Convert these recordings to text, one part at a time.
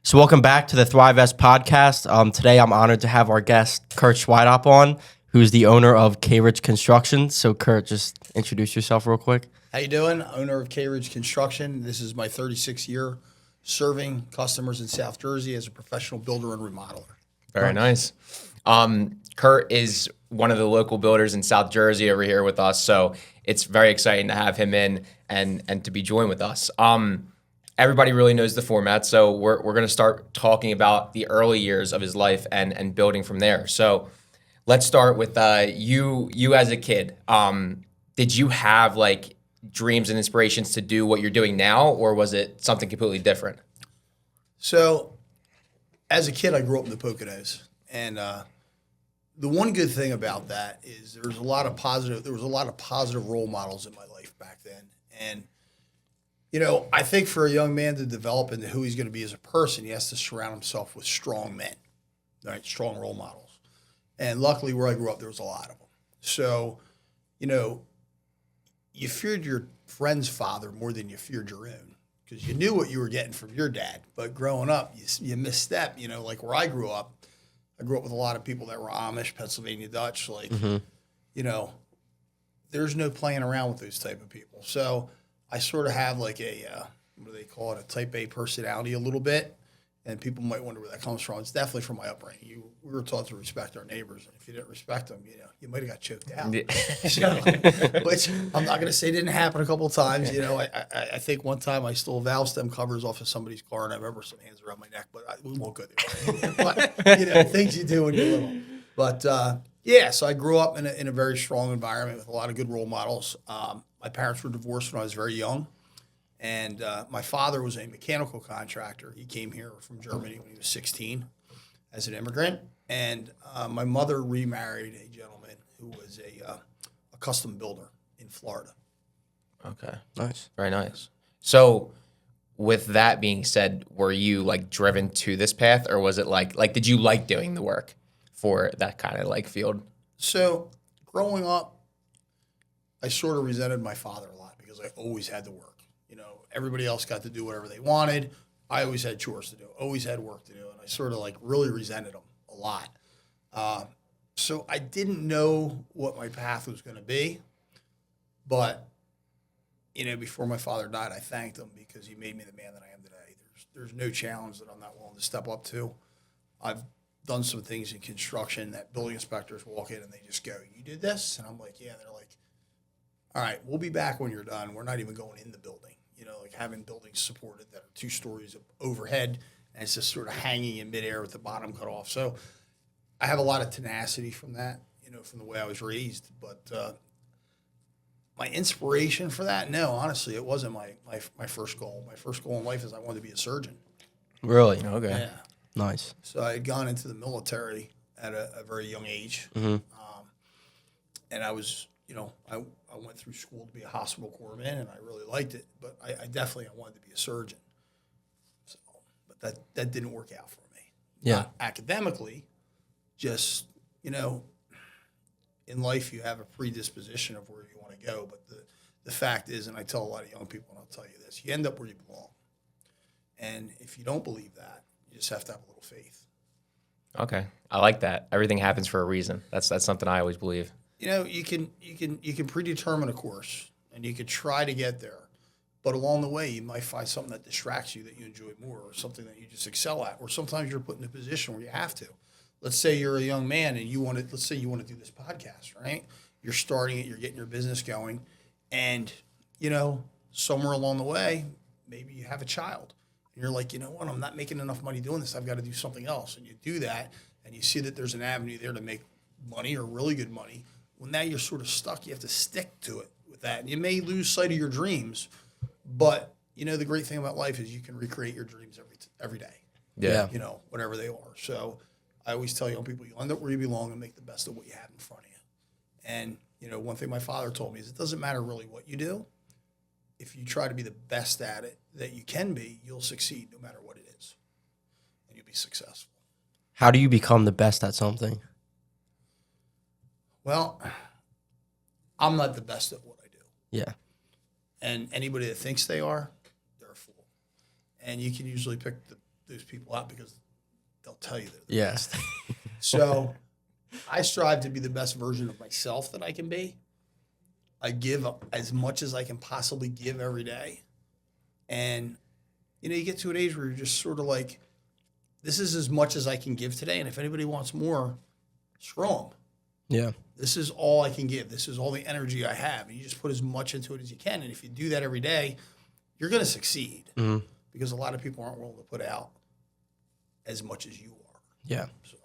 So welcome back to the Thrivvest Podcast. Today I'm honored to have our guest, Kurt Schwiedop, on, who's the owner of K-Ridge Construction. So Kurt, just introduce yourself real quick. How you doing? Owner of K-Ridge Construction. This is my 36th year serving customers in South Jersey as a professional builder and remodeler. Very nice. Kurt is one of the local builders in South Jersey over here with us, so it's very exciting to have him in and to be joined with us. Everybody really knows the format, so we're going to start talking about the early years of his life and building from there. So let's start with you as a kid. Did you have like dreams and inspirations to do what you're doing now, or was it something completely different? So as a kid, I grew up in the Poconos, and the one good thing about that is there was a lot of positive role models in my life back then. And you know, I think for a young man to develop into who he's going to be as a person, he has to surround himself with strong men, right? Strong role models. And luckily where I grew up, there was a lot of them. So, you know, you feared your friend's father more than you feared your own because you knew what you were getting from your dad. But growing up, you misstep, you know, like where I grew up with a lot of people that were Amish, Pennsylvania Dutch, like, you know, there's no playing around with those type of people. So I sort of have like what do they call it, a type A personality a little bit, and people might wonder where that comes from. It's definitely from my upbringing. We were taught to respect our neighbors, and if you didn't respect them, you know, you might have got choked out. So, which I'm not going to say didn't happen a couple of times. You know, I think one time I stole valve stem covers off of somebody's car, and I remember some hands around my neck, but we won't go there. But, you know, things you do when you're little. But yeah, so I grew up in a very strong environment with a lot of good role models. My parents were divorced when I was very young, and my father was a mechanical contractor. He came here from Germany when he was 16 as an immigrant, and my mother remarried a gentleman who was a custom builder in Florida. Okay. Nice. Very nice. So with that being said, were you like driven to this path, or was it like did you like doing the work for that kind of like field? So growing up, I sort of resented my father a lot because I always had to work. You know, everybody else got to do whatever they wanted. I always had chores to do, always had work to do, and I sort of like really resented him a lot. So I didn't know what my path was going to be, but you know, before my father died, I thanked him because he made me the man that I am today. There's no challenge that I'm not willing to step up to. I've done some things in construction that building inspectors walk in and they just go, "You did this?" And I'm like, "Yeah." And they're like, "All right, we'll be back when you're done. We're not even going in the building." You know, like having buildings supported that are 2 stories of overhead, and it's just sort of hanging in midair with the bottom cut off. So I have a lot of tenacity from that, you know, from the way I was raised. But my inspiration for that, no, honestly, it wasn't my first goal. My first goal in life is I wanted to be a surgeon. Really? Okay. Yeah. Nice. So I had gone into the military at a very young age. And I was, you know, I went through school to be a hospital corpsman, and I really liked it. But I definitely wanted to be a surgeon. So, but that didn't work out for me. Yeah. Not academically, just, you know, in life you have a predisposition of where you want to go. But the fact is, and I tell a lot of young people, and I'll tell you this, you end up where you belong. And if you don't believe that, you just have to have a little faith. Okay. I like that. Everything happens for a reason. That's something I always believe. You know, you can predetermine a course, and you could try to get there, but along the way, you might find something that distracts you that you enjoy more, or something that you just excel at, or sometimes you're put in a position where you have to. Let's say you're a young man and let's say you want to do this podcast, right? You're starting it, you're getting your business going, and you know, somewhere along the way, maybe you have a child, and you're like, you know what, I'm not making enough money doing this. I've got to do something else, and you do that, and you see that there's an avenue there to make money or really good money. Well, now you're sort of stuck. You have to stick to it with that. And you may lose sight of your dreams, but, you know, the great thing about life is you can recreate your dreams every day. Yeah. You know, whatever they are. So I always tell young people, you end up where you belong and make the best of what you have in front of you. And, you know, one thing my father told me is it doesn't matter really what you do. If you try to be the best at it that you can be, you'll succeed no matter what it is. And you'll be successful. How do you become the best at something? Well, I'm not the best at what I do. Yeah. And anybody that thinks they are, they're a fool. And you can usually pick those people out because they'll tell you they're the Yeah. best. So I strive to be the best version of myself that I can be. I give as much as I can possibly give every day. And, you get to an age where you're just sort of like, this is as much as I can give today. And if anybody wants more, screw 'em. Yeah. This is all I can give. This is all the energy I have. And you just put as much into it as you can. And if you do that every day, you're going to succeed because a lot of people aren't willing to put out as much as you are. Yeah. So,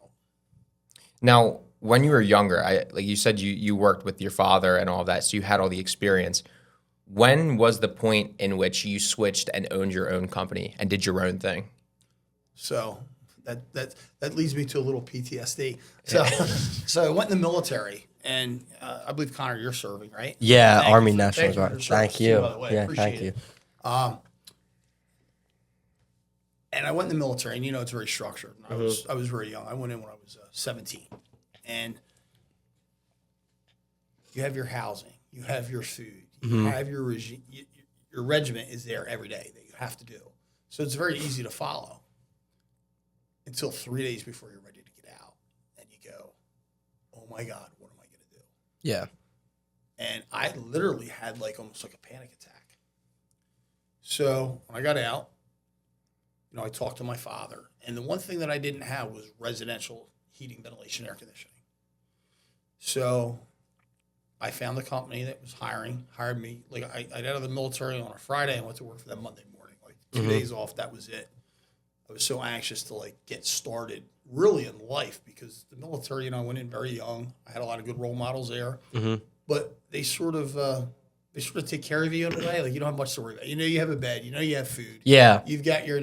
Now, when you were younger, like you said, you worked with your father and all of that, so you had all the experience. When was the point in which you switched and owned your own company and did your own thing? so that leads me to a little PTSD. So I went in the military, and I believe, Connor, you're serving, right? Yeah, Thank Army you for- National thank you for Guard. your service, Thank too, you. by the way. Yeah, Appreciate thank you. it. And I went in the military, and it's very structured. I was very young. I went in when I was 17, and you have your housing, you have your food, you have your regime. Your regiment is there every day that you have to do. So it's very easy to follow until 3 days before you're ready to get out, and you go, "Oh my God, what am I going to do?" Yeah. And I literally had almost like a panic attack. So when I got out, I talked to my father, and the one thing that I didn't have was residential heating, ventilation, air conditioning. So I found the company that was hired me. I got out of the military on a Friday and went to work for them Monday morning. 2 days off, that was it. I was so anxious to get started really in life because the military, I went in very young. I had a lot of good role models there, but they sort of take care of you in a way. You don't have much to worry about. You have a bed. You have food. Yeah. You've got your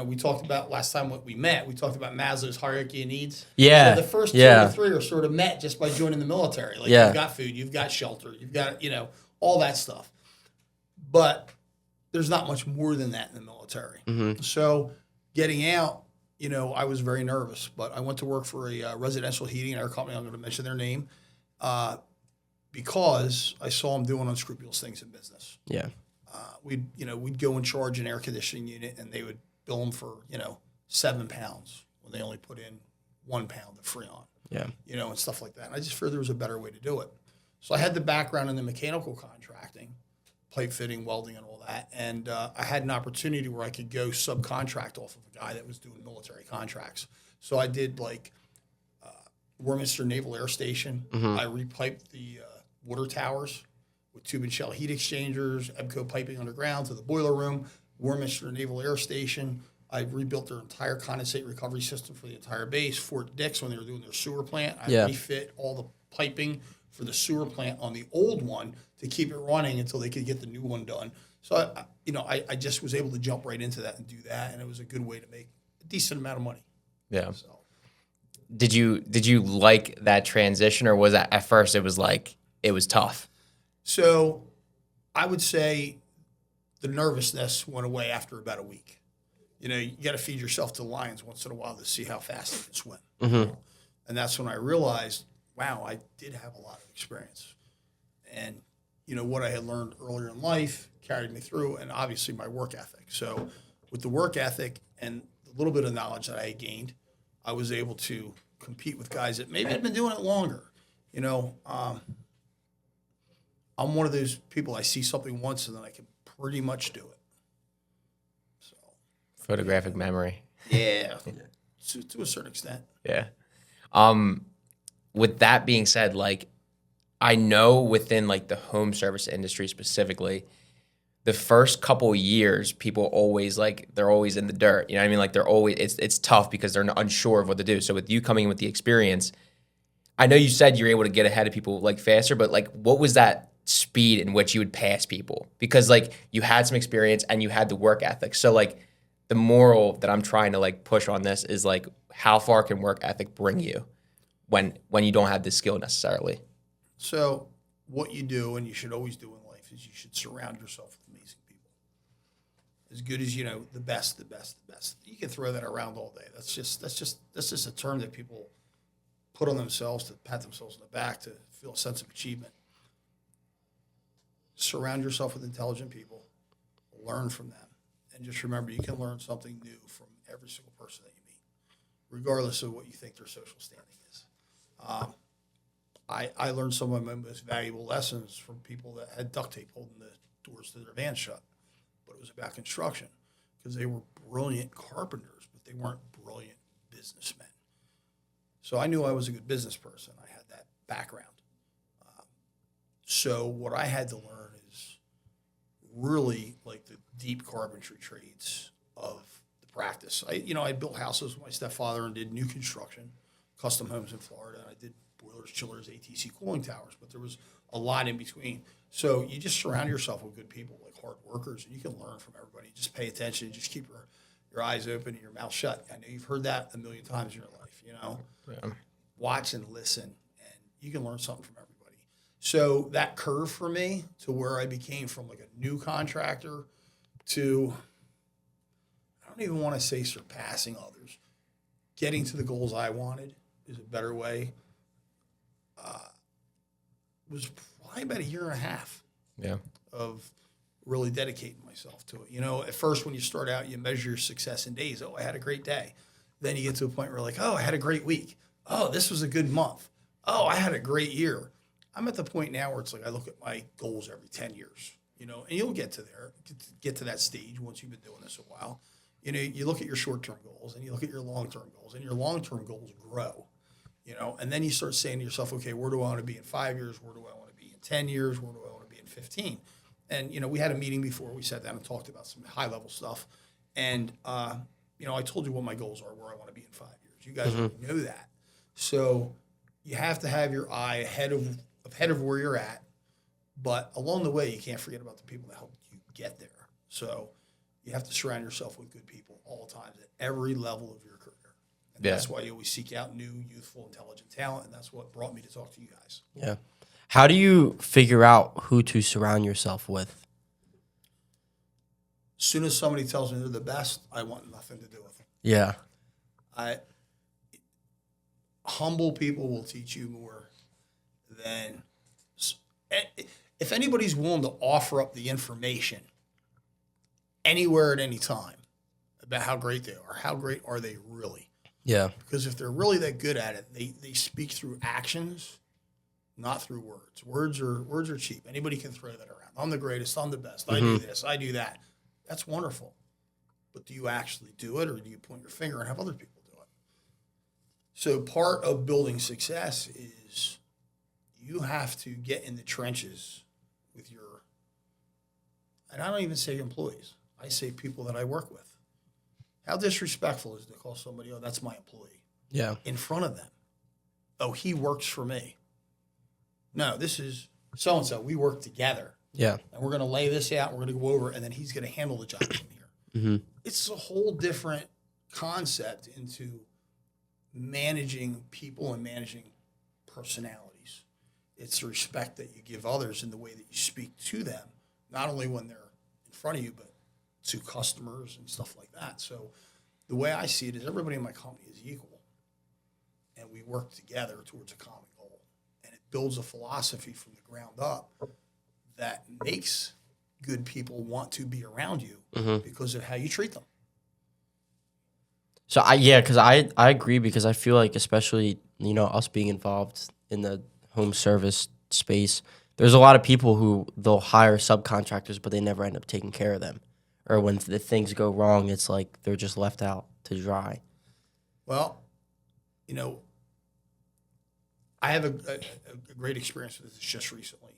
we talked about last time when we met. We talked about Maslow's hierarchy of needs. Yeah. So the first two or three are sort of met just by joining the military. You've got food, you've got shelter, you've got all that stuff. But there's not much more than that in the military. So getting out, I was very nervous. But I went to work for a residential heating and air company. I'm going to mention their name. Because I saw them doing unscrupulous things in business. Yeah. We'd go and charge an air conditioning unit, and they would bill them for 7 pounds when they only put in 1 pound of Freon. Yeah. And stuff like that. And I just figured there was a better way to do it. So I had the background in the mechanical contracting, pipe fitting, welding, and all that. And I had an opportunity where I could go subcontract off of a guy that was doing military contracts. So I did Warminster Naval Air Station. I repiped the water towers with tube and shell heat exchangers, EBCO piping underground to the boiler room. Warminster Naval Air Station. I rebuilt their entire condensate recovery system for the entire base. Fort Dix, when they were doing their sewer plant, I refit all the piping for the sewer plant on the old one to keep it running until they could get the new one done. So, I just was able to jump right into that and do that, and it was a good way to make a decent amount of money. Yeah. So. Did you like that transition, or was that at first it was tough? So I would say the nervousness went away after about a week. You got to feed yourself to lions once in a while to see how fast you can swim. And that's when I realized, wow, I did have a lot of experience. And, what I had learned earlier in life carried me through, and obviously my work ethic. So with the work ethic and the little bit of knowledge that I had gained, I was able to compete with guys that maybe had been doing it longer. I'm one of those people, I see something once and then I can pretty much do it. So Photographic memory. yeah, to a certain extent. Yeah. With that being said, I know within the home service industry specifically, the first couple of years, people always they're always in the dirt. You know what I mean? They're always it's tough because they're unsure of what to do. So with you coming in with the experience, I know you said you're able to get ahead of people faster, but what was that speed in which you would pass people? Because you had some experience and you had the work ethic. So the moral that I'm trying to push on this is how far can work ethic bring you when you don't have the skill necessarily? So what you do, and you should always do in life, is you should surround yourself with amazing people. As good as the best. You can throw that around all day. That's just a term that people put on themselves to pat themselves on the back to feel a sense of achievement. Surround yourself with intelligent people. Learn from them. And just remember, you can learn something new from every single person that you meet, regardless of what you think their social standing is. I learned some of my most valuable lessons from people that had duct tape holding the doors to their van shut, but it was about construction because they were brilliant carpenters, but they weren't brilliant businessmen. So I knew I was a good business person. I had that background. So what I had to learn is really like the deep carpentry trades of the practice. I built houses with my stepfather and did new construction, custom homes in Florida. And I did boilers, chillers, ATC cooling towers, but there was a lot in between. So you just surround yourself with good people, like hard workers, and you can learn from everybody. Just pay attention. Just keep your eyes open and your mouth shut. I know you've heard that a million times in your life, Yeah. Watch and listen, and you can learn something from everybody. So that curve for me to where I became from like a new contractor to, I don't even want to say surpassing others, getting to the goals I wanted is a better way, was probably about a year and a half of really dedicating myself to it. At first when you start out, you measure your success in days. Oh, I had a great day. Then you get to a point where like, oh, I had a great week. Oh, this was a good month. Oh, I had a great year. I'm at the point now where it's like I look at my goals every 10 years, and you'll get to that stage once you've been doing this a while. You look at your short-term goals and you look at your long-term goals, and your long-term goals grow, and then you start saying to yourself, okay, where do I want to be in 5 years? Where do I want to be in 10 years? Where do I want to be in 15? And, we had a meeting before we sat down and talked about some high-level stuff. And, I told you what my goals are, where I want to be in 5 years. You guys already know that. So you have to have your eye ahead of where you're at, but along the way, you can't forget about the people that helped you get there. So you have to surround yourself with good people all times at every level of your career. And that's why you always seek out new, youthful, intelligent talent, and that's what brought me to talk to you guys. Yeah. How do you figure out who to surround yourself with? As soon as somebody tells me they're the best, I want nothing to do with them. Yeah. Humble people will teach you more than if anybody's willing to offer up the information anywhere at any time about how great they are. How great are they really? Yeah. Because if they're really that good at it, they speak through actions, not through words. Words are cheap. Anybody can throw that around. I'm the greatest. I'm the best. I do this. I do that. That's wonderful. But do you actually do it, or do you point your finger and have other people do it? So part of building success is you have to get in the trenches with your, and I don't even say employees. I say people that I work with. How disrespectful is it to call somebody, oh, that's my employee? Yeah. In front of them. Oh, he works for me. No, this is so-and-so. We work together. Yeah. And we're going to lay this out. We're going to go over, and then he's going to handle the job from here. It's a whole different concept into managing people and managing personalities. It's the respect that you give others in the way that you speak to them, not only when they're in front of you, but to customers and stuff like that. So the way I see it is everybody in my company is equal, and we work together towards a common goal. And it builds a philosophy from the ground up that makes good people want to be around you because of how you treat them. So I agree, because I feel like, especially, us being involved in the home service space, there's a lot of people who they'll hire subcontractors, but they never end up taking care of them. Or when the things go wrong, it's like they're just left out to dry. Well, I have a great experience with this just recently.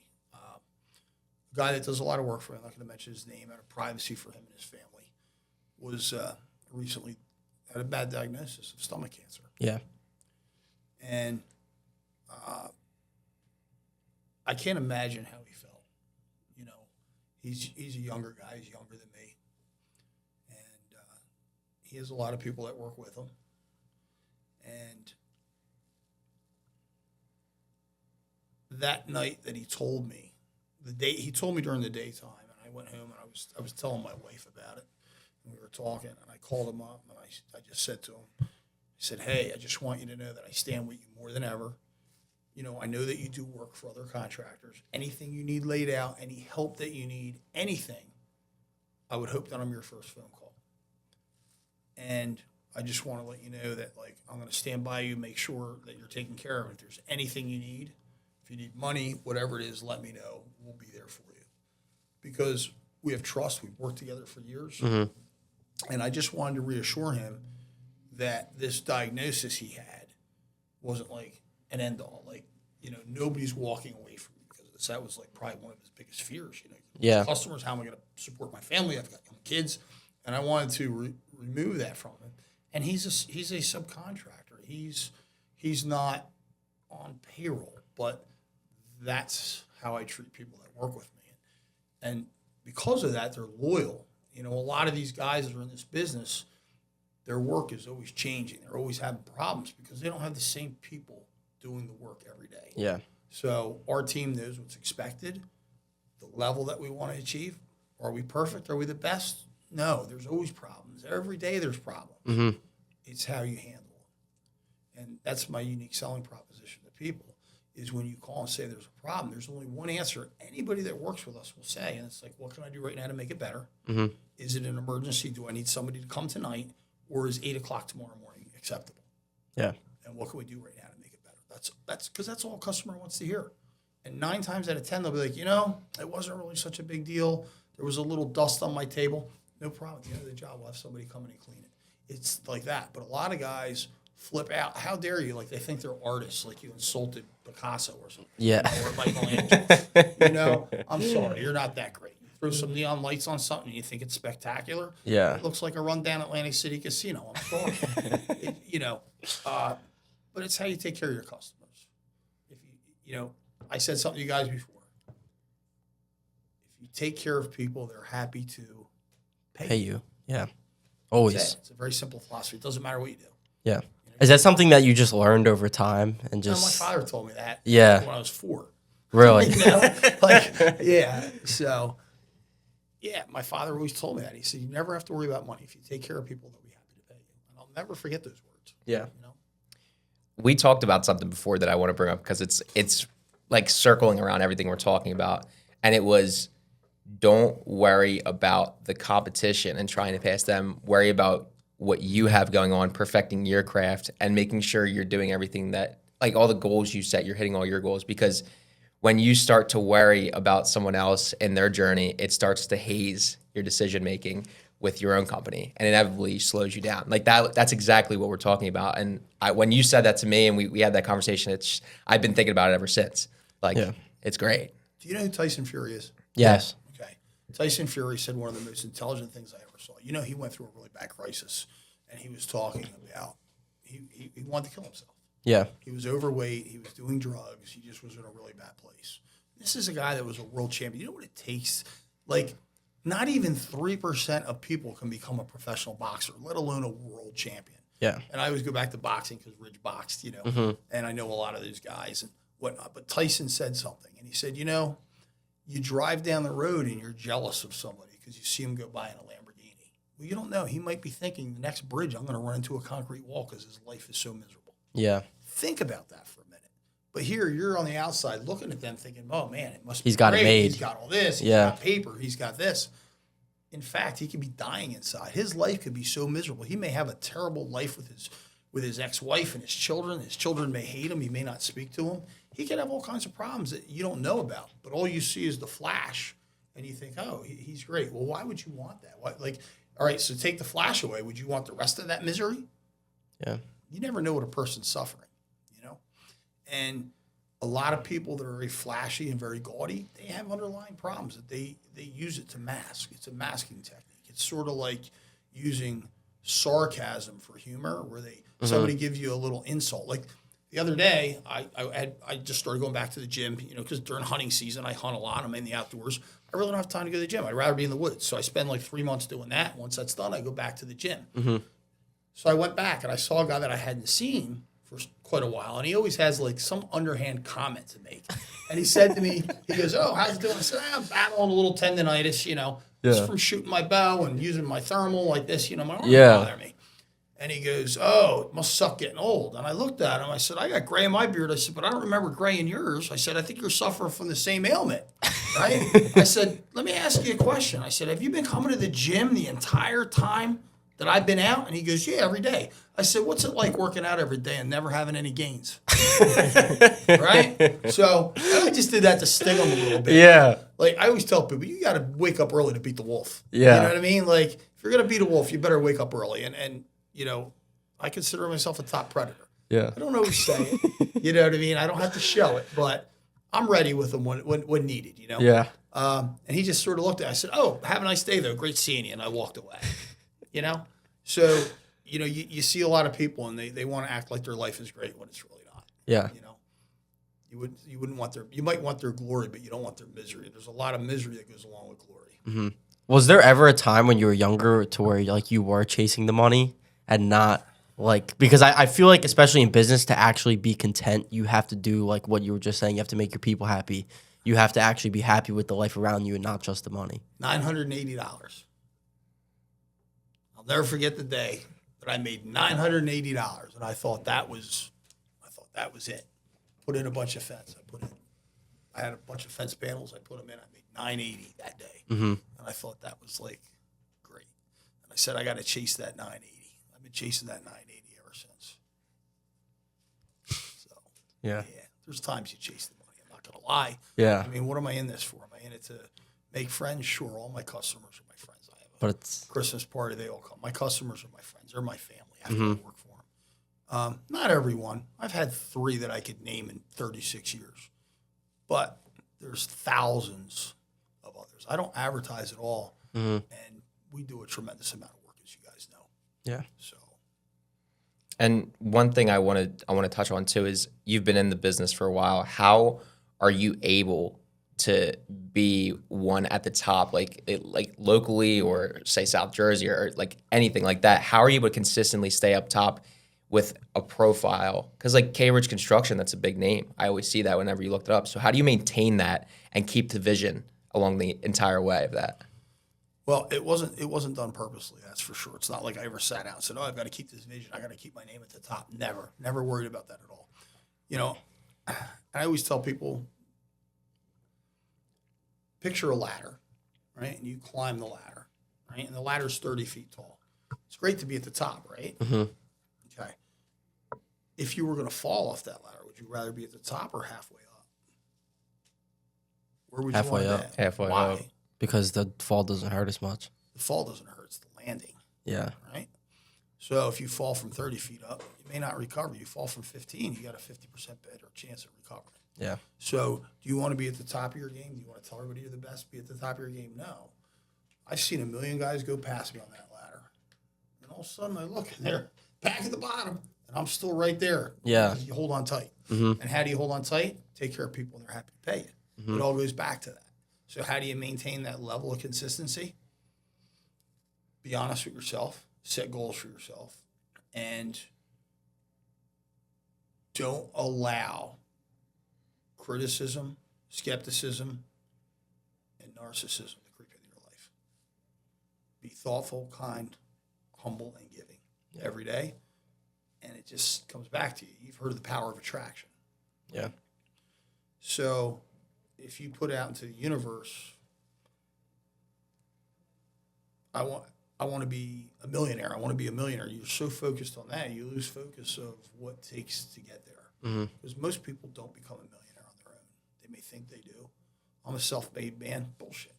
A guy that does a lot of work for me, I'm not going to mention his name out of privacy for him and his family, was recently had a bad diagnosis of stomach cancer. Yeah. And I can't imagine how he felt. He's a younger guy. He's younger than me. And he has a lot of people that work with him. And that night that he told me, he told me during the daytime, and I went home and I was telling my wife about it. And we were talking, and I called him up, and I just said to him, I said, hey, I just want you to know that I stand with you more than ever. I know that you do work for other contractors. Anything you need laid out, any help that you need, anything, I would hope that I'm your first phone call. And I just want to let you know that, like, I'm going to stand by you, make sure that you're taken care of. If there's anything you need, if you need money, whatever it is, let me know. We'll be there for you. Because we have trust. We've worked together for years. And I just wanted to reassure him that this diagnosis he had wasn't like an end all. Like, you know, nobody's walking away from me because of this. That was like probably one of his biggest fears. You know, Yeah. customers, how am I going to support my family? I've got young kids, and I wanted to remove that from him. And he's a subcontractor. He's not on payroll, but that's how I treat people that work with me. And because of that, they're loyal. You know, a lot of these guys that are in this business, their work is always changing. They're always having problems because they don't have the same people doing the work every day. Yeah. So our team knows what's expected, the level that we want to achieve. Are we perfect? Are we the best? No, there's always problems. Every day there's problems. It's how you handle them. And that's my unique selling proposition to people, is when you call and say there's a problem, there's only one answer anybody that works with us will say, and it's like, what can I do right now to make it better? Is it an emergency? Do I need somebody to come tonight? Or is 8 o'clock tomorrow morning acceptable? Yeah. And what can we do right now to make it better? That's because that's all a customer wants to hear. And 9 times out of 10, they'll be like, you know, it wasn't really such a big deal. There was a little dust on my table. No problem. At the end of the job, we'll have somebody come in and clean it. It's like that. But a lot of guys flip out. How dare you? Like, they think they're artists, like you insulted Picasso or something. Yeah. Or Michelangelo. You know, I'm sorry, you're not that great. You throw some neon lights on something and you think it's spectacular. Yeah. It looks like a rundown Atlantic City casino. I'm sorry. But it's how you take care of your customers. If you know, I said something to you guys before. If you take care of people, they're happy to Pay you. Yeah. Always. It's a very simple philosophy. It doesn't matter what you do. Yeah. Is that something that you just learned over time and You know, just? my father told me that. Yeah. When I was 4. Really? You know? Like, yeah. So, yeah, my father always told me that. He said, you never have to worry about money. If you take care of people, they'll be happy to pay you. And I'll never forget those words. Yeah. You know? We talked about something before that I want to bring up because it's like circling around everything we're talking about. And it was, don't worry about the competition and trying to pass them. Worry about what you have going on, perfecting your craft and making sure you're doing everything that, like all the goals you set, you're hitting all your goals. Because when you start to worry about someone else in their journey, it starts to haze your decision-making with your own company and inevitably slows you down. Like that's exactly what we're talking about. And when you said that to me and we had that conversation, I've been thinking about it ever since. Like, It's great. Do you know who Tyson Fury is? Yes. Okay. Tyson Fury said one of the most intelligent things I ever saw. You know, he went through a really bad crisis, and he was talking about he wanted to kill himself. Yeah. He was overweight. He was doing drugs. He just was in a really bad place. This is a guy that was a world champion. You know what it takes? Like, not even 3% of people can become a professional boxer, let alone a world champion. Yeah. And I always go back to boxing because Ridge boxed, you know, and I know a lot of those guys and whatnot. But Tyson said something, and he said, you know, you drive down the road and you're jealous of somebody because you see him go by in a Lamborghini. Well, you don't know. He might be thinking the next bridge, I'm going to run into a concrete wall because his life is so miserable. Yeah. Think about that for a minute. But here, you're on the outside looking at them thinking, oh, man, it must be He's got great. it made. He's got all this. He's got paper. He's got this. In fact, he could be dying inside. His life could be so miserable. He may have a terrible life with his ex-wife and his children. His children may hate him. He may not speak to him. He could have all kinds of problems that you don't know about. But all you see is the flash, and you think, oh, he's great. Well, why would you want that? All right, so take the flash away. Would you want the rest of that misery? Yeah. You never know what a person's suffering, you know? And a lot of people that are very flashy and very gaudy, they have underlying problems that they use it to mask. It's a masking technique. It's sort of like using sarcasm for humor, where somebody gives you a little insult. Like the other day, I just started going back to the gym, you know, because during hunting season, I hunt a lot. I'm in the outdoors. I really don't have time to go to the gym. I'd rather be in the woods. So I spend like 3 months doing that. Once that's done, I go back to the gym. So I went back and I saw a guy that I hadn't seen for quite a while, and he always has like some underhand comment to make. And he said to me, he goes, "Oh, how's it doing?" I said, "I'm battling a little tendonitis, you know, just from shooting my bow and using my thermal like this, you know, my arm bother me." And he goes, "Oh, it must suck getting old." And I looked at him. I said, "I got gray in my beard." I said, "But I don't remember gray in yours." I said, "I think you're suffering from the same ailment, right?" I said, "Let me ask you a question." I said, "Have you been coming to the gym the entire time that I've been out? And he goes, yeah, every day. I said, what's it like working out every day and never having any gains? Right? So I just did that to sting him a little bit. Yeah. Like I always tell people, you got to wake up early to beat the wolf. Yeah. You know what I mean? Like if you're going to beat a wolf, you better wake up early. And you know, I consider myself a top predator. Yeah. I don't always say it. You know what I mean? I don't have to show it, but I'm ready with them when needed, you know? Yeah. And he just sort of looked at me. I said, oh, have a nice day, though. Great seeing you. And I walked away, you know? So, you know, you see a lot of people and they want to act like their life is great when it's really not. Yeah. You know, you wouldn't want you might want their glory, but you don't want their misery. There's a lot of misery that goes along with glory. Mm-hmm. Was there ever a time when you were younger to where like you were chasing the money and not like, because I feel like especially in business to actually be content, you have to do like what you were just saying. You have to make your people happy. You have to actually be happy with the life around you and not just the money. $980. I'll never forget the day that I made $980, and I thought that was it. Put in a bunch of fence. I had a bunch of fence panels. I put them in. I made $980 that day, and I thought that was like great. And I said I got to chase that $980. I've been chasing that $980 ever since. So Yeah. There's times you chase the money. I'm not gonna lie. Yeah. I mean, what am I in this for? Am I in it to make friends? Sure, all my customers are my friends. I have a But it's Christmas party, they all come. My customers are my friends. They're my family. I have to work for them. Not everyone. I've had 3 that I could name in 36 years. But there's thousands of others. I don't advertise at all. And we do a tremendous amount of work, as you guys know. yeah. So And one thing I want to touch on too is you've been in the business for a while. How are you able to be one at the top, like locally or say South Jersey or like anything like that? How are you able to consistently stay up top with a profile? Because like K-Ridge Construction, that's a big name. I always see that whenever you looked it up. So how do you maintain that and keep the vision along the entire way of that? well, it wasn't done purposely, that's for sure. It's not like I ever sat down and said, oh, I've got to keep this vision. I got to keep my name at the top. Never worried about that at all. You know, I always tell people, picture a ladder, right? And you climb the ladder, right? And the ladder's 30 feet tall. It's great to be at the top, right? Okay. If you were going to fall off that ladder, would you rather be at the top or halfway up? Where would Halfway you want up. to be? Halfway Why? up. Because the fall doesn't hurt as much. The fall doesn't hurt, it's the landing, Yeah. right? So if you fall from 30 feet up, you may not recover. You fall from 15, you got a 50% better chance of recovering. Yeah. So do you want to be at the top of your game? Do you want to tell everybody you're the best? Be at the top of your game? No. I've seen a million guys go past me on that ladder. And all of a sudden I look and they're back at the bottom and I'm still right there. Yeah. You hold on tight. And how do you hold on tight? Take care of people and they're happy to pay you. It all goes back to that. So how do you maintain that level of consistency? Be honest with yourself. Set goals for yourself. And don't allow criticism, skepticism, and narcissism to creep into your life. Be thoughtful, kind, humble, and giving every day. And it just comes back to you. You've heard of the power of attraction. Yeah. So if you put out into the universe, I want to be a millionaire. I want to be a millionaire. You're so focused on that, you lose focus of what it takes to get there. Because most people don't become a millionaire on their own. They may think they do. I'm a self-made man. Bullshit.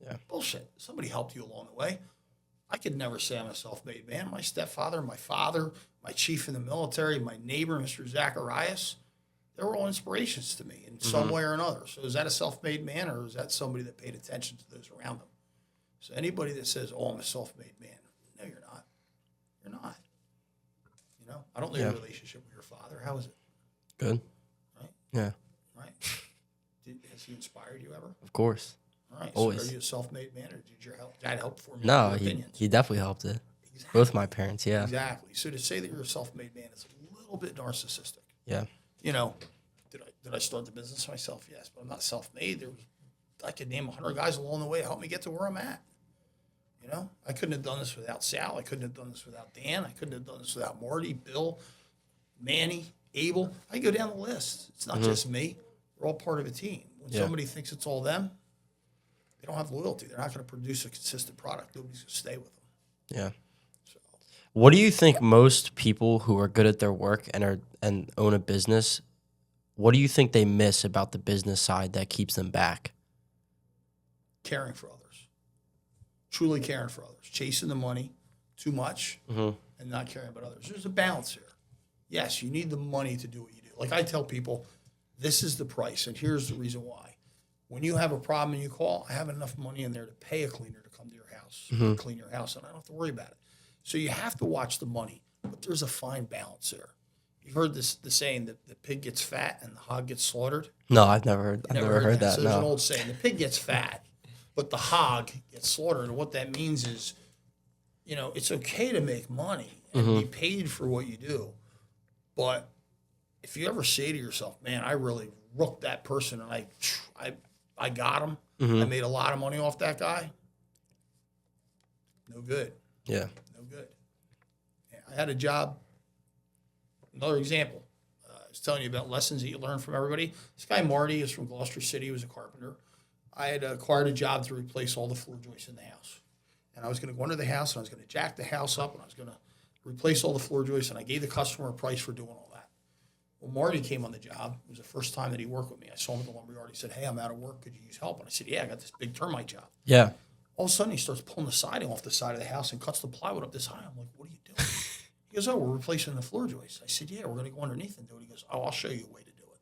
Yeah. Bullshit. Somebody helped you along the way. I could never say I'm a self-made man. My stepfather, my father, my chief in the military, my neighbor, Mr. Zacharias, they were all inspirations to me in some way or another. So is that a self-made man or is that somebody that paid attention to those around them? So anybody that says, oh, I'm a self-made man, no, you're not. You're not. You know, I don't know your relationship with your father. How is it? Good. Right? Yeah. Right? Has he inspired you ever? Of course. All right. Always. So are you a self-made man or did your dad help form No, your he opinions? definitely helped it. Exactly. Both my parents, yeah. Exactly. So to say that you're a self-made man is a little bit narcissistic. Yeah. You know, did I start the business myself? Yes, but I'm not self-made. I could name 100 guys along the way to help me get to where I'm at. You know, I couldn't have done this without Sal. I couldn't have done this without Dan. I couldn't have done this without Marty, Bill, Manny, Abel. I go down the list. It's not just me. We're all part of a team. When somebody thinks it's all them, they don't have loyalty. They're not going to produce a consistent product. Nobody's going to stay with them. Yeah. What do you think most people who are good at their work and own a business, what do you think they miss about the business side that keeps them back? Caring for others. Truly caring for others. Chasing the money too much and not caring about others. There's a balance here. Yes, you need the money to do what you do. Like I tell people, this is the price, and here's the reason why. When you have a problem and you call, I have enough money in there to pay a cleaner to come to your house, clean your house, and I don't have to worry about it. So you have to watch the money, but there's a fine balance there. You've heard the saying that the pig gets fat and the hog gets slaughtered? No, I've never heard that. So there's an old saying, the pig gets fat, but the hog gets slaughtered. And what that means is, it's okay to make money and be paid for what you do. But if you ever say to yourself, man, I really rooked that person and I got him, I made a lot of money off that guy, no good. Yeah. No good. I had a job, another example. I was telling you about lessons that you learn from everybody. This guy, Marty, is from Gloucester City. He was a carpenter. I had acquired a job to replace all the floor joists in the house. And I was going to go under the house, and I was going to jack the house up, and I was going to replace all the floor joists, and I gave the customer a price for doing all that. Well, Marty came on the job. It was the first time that he worked with me. I saw him at the lumberyard. He said, hey, I'm out of work. Could you use help? And I said, yeah, I got this big termite job. Yeah. All of a sudden, he starts pulling the siding off the side of the house and cuts the plywood up this high. I'm like, what are you doing? He goes, oh, we're replacing the floor joists. I said, yeah, we're going to go underneath and do it. He goes, oh, I'll show you a way to do it.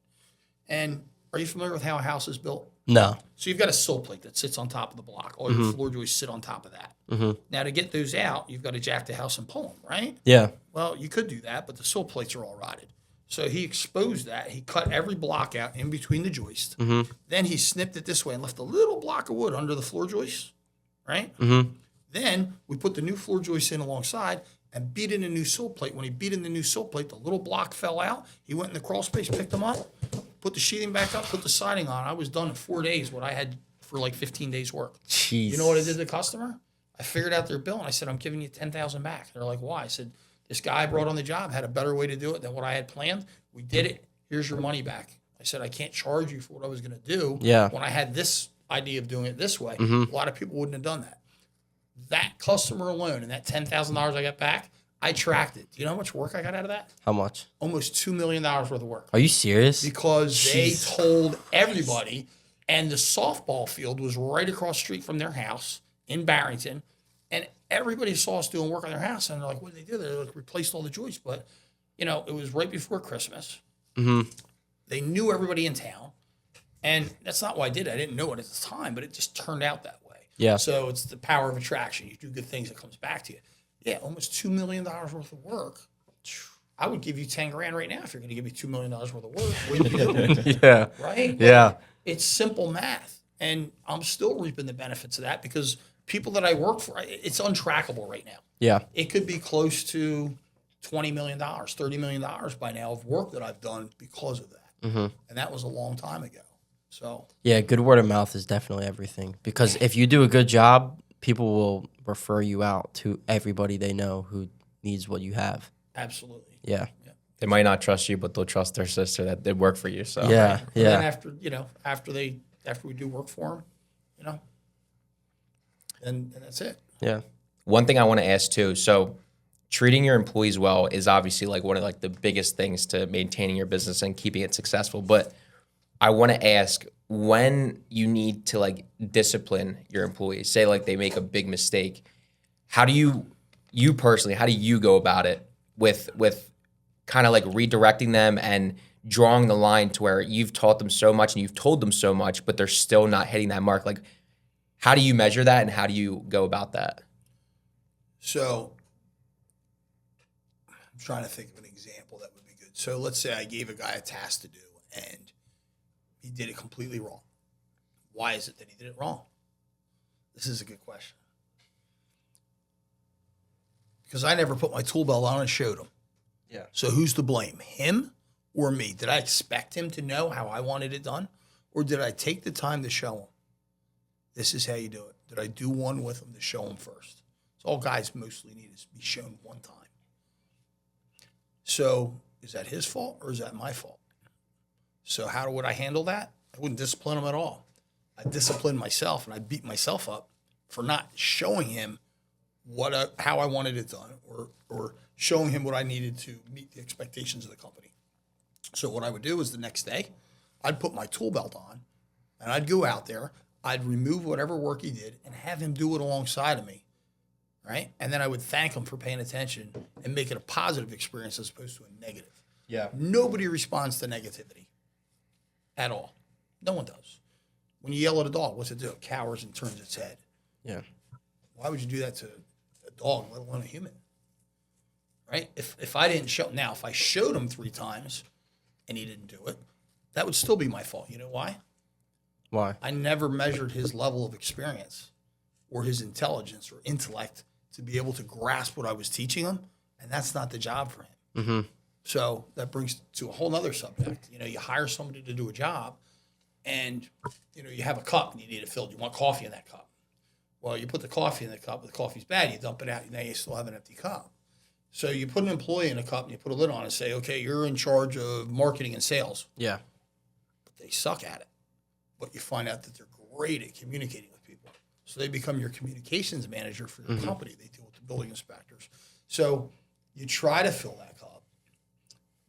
And are you familiar with how a house is built? No. So you've got a sill plate that sits on top of the block. All your floor joists sit on top of that. Now, to get those out, you've got to jack the house and pull them, right? Yeah. Well, you could do that, but the sill plates are all rotted. So he exposed that. He cut every block out in between the joists. Then he snipped it this way and left a little block of wood under the floor joist, right? Then we put the new floor joist in alongside and beat in a new sill plate. When he beat in the new sill plate, the little block fell out. He went in the crawl space, picked them up, put the sheathing back up, put the siding on. I was done in 4 days, what I had for like 15 days work. Jeez. You know what I did to the customer? I figured out their bill and I said, I'm giving you $10,000 back. They're like, why? I said, this guy I brought on the job had a better way to do it than what I had planned. We did it. Here's your money back. I said, I can't charge you for what I was going to do. Yeah. When I had this idea of doing it this way, a lot of people wouldn't have done that. That customer alone and that $10,000 I got back, I tracked it. Do you know how much work I got out of that? How much? Almost $2 million worth of work. Are you serious? Because they told everybody, and the softball field was right across the street from their house in Barrington, and everybody saw us doing work on their house, and they're like, what did they do? They like replaced all the joists, but it was right before Christmas. They knew everybody in town, and that's not why I did it. I didn't know it at the time, but it just turned out that way. Yeah. So it's the power of attraction. You do good things, it comes back to you. Yeah, almost $2 million worth of work. I would give you $10,000 right now if you're going to give me $2 million worth of work. Wouldn't you do it? Yeah. Right? Yeah. It's simple math, and I'm still reaping the benefits of that because people that I work for, it's untrackable right now. Yeah. It could be close to $20 million, $30 million by now of work that I've done because of that. And that was a long time ago. So yeah, good word of mouth is definitely everything because if you do a good job, people will refer you out to everybody they know who needs what you have. absolutely. Yeah. They might not trust you, but they'll trust their sister that did work for you. So Yeah. And Yeah. then after we do work for them, and that's it. Yeah. one thing I want to ask too. So treating your employees well is obviously like one of like the biggest things to maintaining your business and keeping it successful. But I want to ask when you need to like discipline your employees, say like they make a big mistake. How do you personally, how do you go about it with kind of like redirecting them and drawing the line to where you've taught them so much and you've told them so much, but they're still not hitting that mark? Like, how do you measure that and how do you go about that? So I'm trying to think of an example that would be good. So let's say I gave a guy a task to do and he did it completely wrong. Why is it that he did it wrong? This is a good question. Because I never put my tool belt on and showed him. Yeah. So who's to blame, him or me? Did I expect him to know how I wanted it done? Or did I take the time to show him? This is how you do it. Did I do one with him to show him first? So all guys mostly need is be shown one time. So is that his fault or is that my fault? So how would I handle that? I wouldn't discipline him at all. I discipline myself and I beat myself up for not showing him how I wanted it done, or showing him what I needed to meet the expectations of the company. So what I would do is the next day, I'd put my tool belt on, and I'd go out there. I'd remove whatever work he did and have him do it alongside of me, right? And then I would thank him for paying attention and make it a positive experience as opposed to a negative. Yeah. Nobody responds to negativity at all. No one does. When you yell at a dog, what's it do? It cowers and turns its head. Yeah. Why would you do that to a dog, let alone a human? Right? If I didn't show, now if I showed him 3 times and he didn't do it, that would still be my fault. You know why? Why? I never measured his level of experience or his intelligence or intellect to be able to grasp what I was teaching him, and that's not the job for him. Mm-hmm. So that brings to a whole other subject. You know, you hire somebody to do a job, and you know you have a cup and you need it filled. You want coffee in that cup. Well, you put the coffee in the cup. The coffee's bad. You dump it out. Now you still have an empty cup. So you put an employee in a cup and you put a lid on it and say, okay, you're in charge of marketing and sales. Yeah. But they suck at it. But you find out that they're great at communicating with people. So they become your communications manager for your company. They deal with the building inspectors. So you try to fill that cup,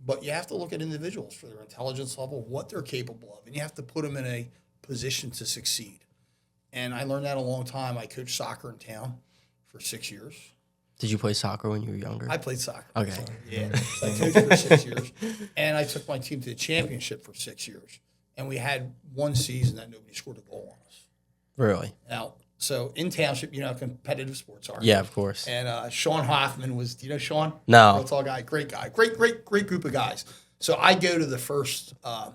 but you have to look at individuals for their intelligence level, what they're capable of, and you have to put them in a position to succeed. And I learned that a long time. I coached soccer in town for 6 years. Did you play soccer when you were younger? I played soccer. Okay. So, yeah. So I coached for 6 years. And I took my team to the championship for 6 years. And we had one season that nobody scored a goal on us. Really? Now, so in township, you know how competitive sports are. Yeah, of course. And Sean Hoffman was, do you know Sean? No. Real tall guy, great guy. Great group of guys. So I go to the first, I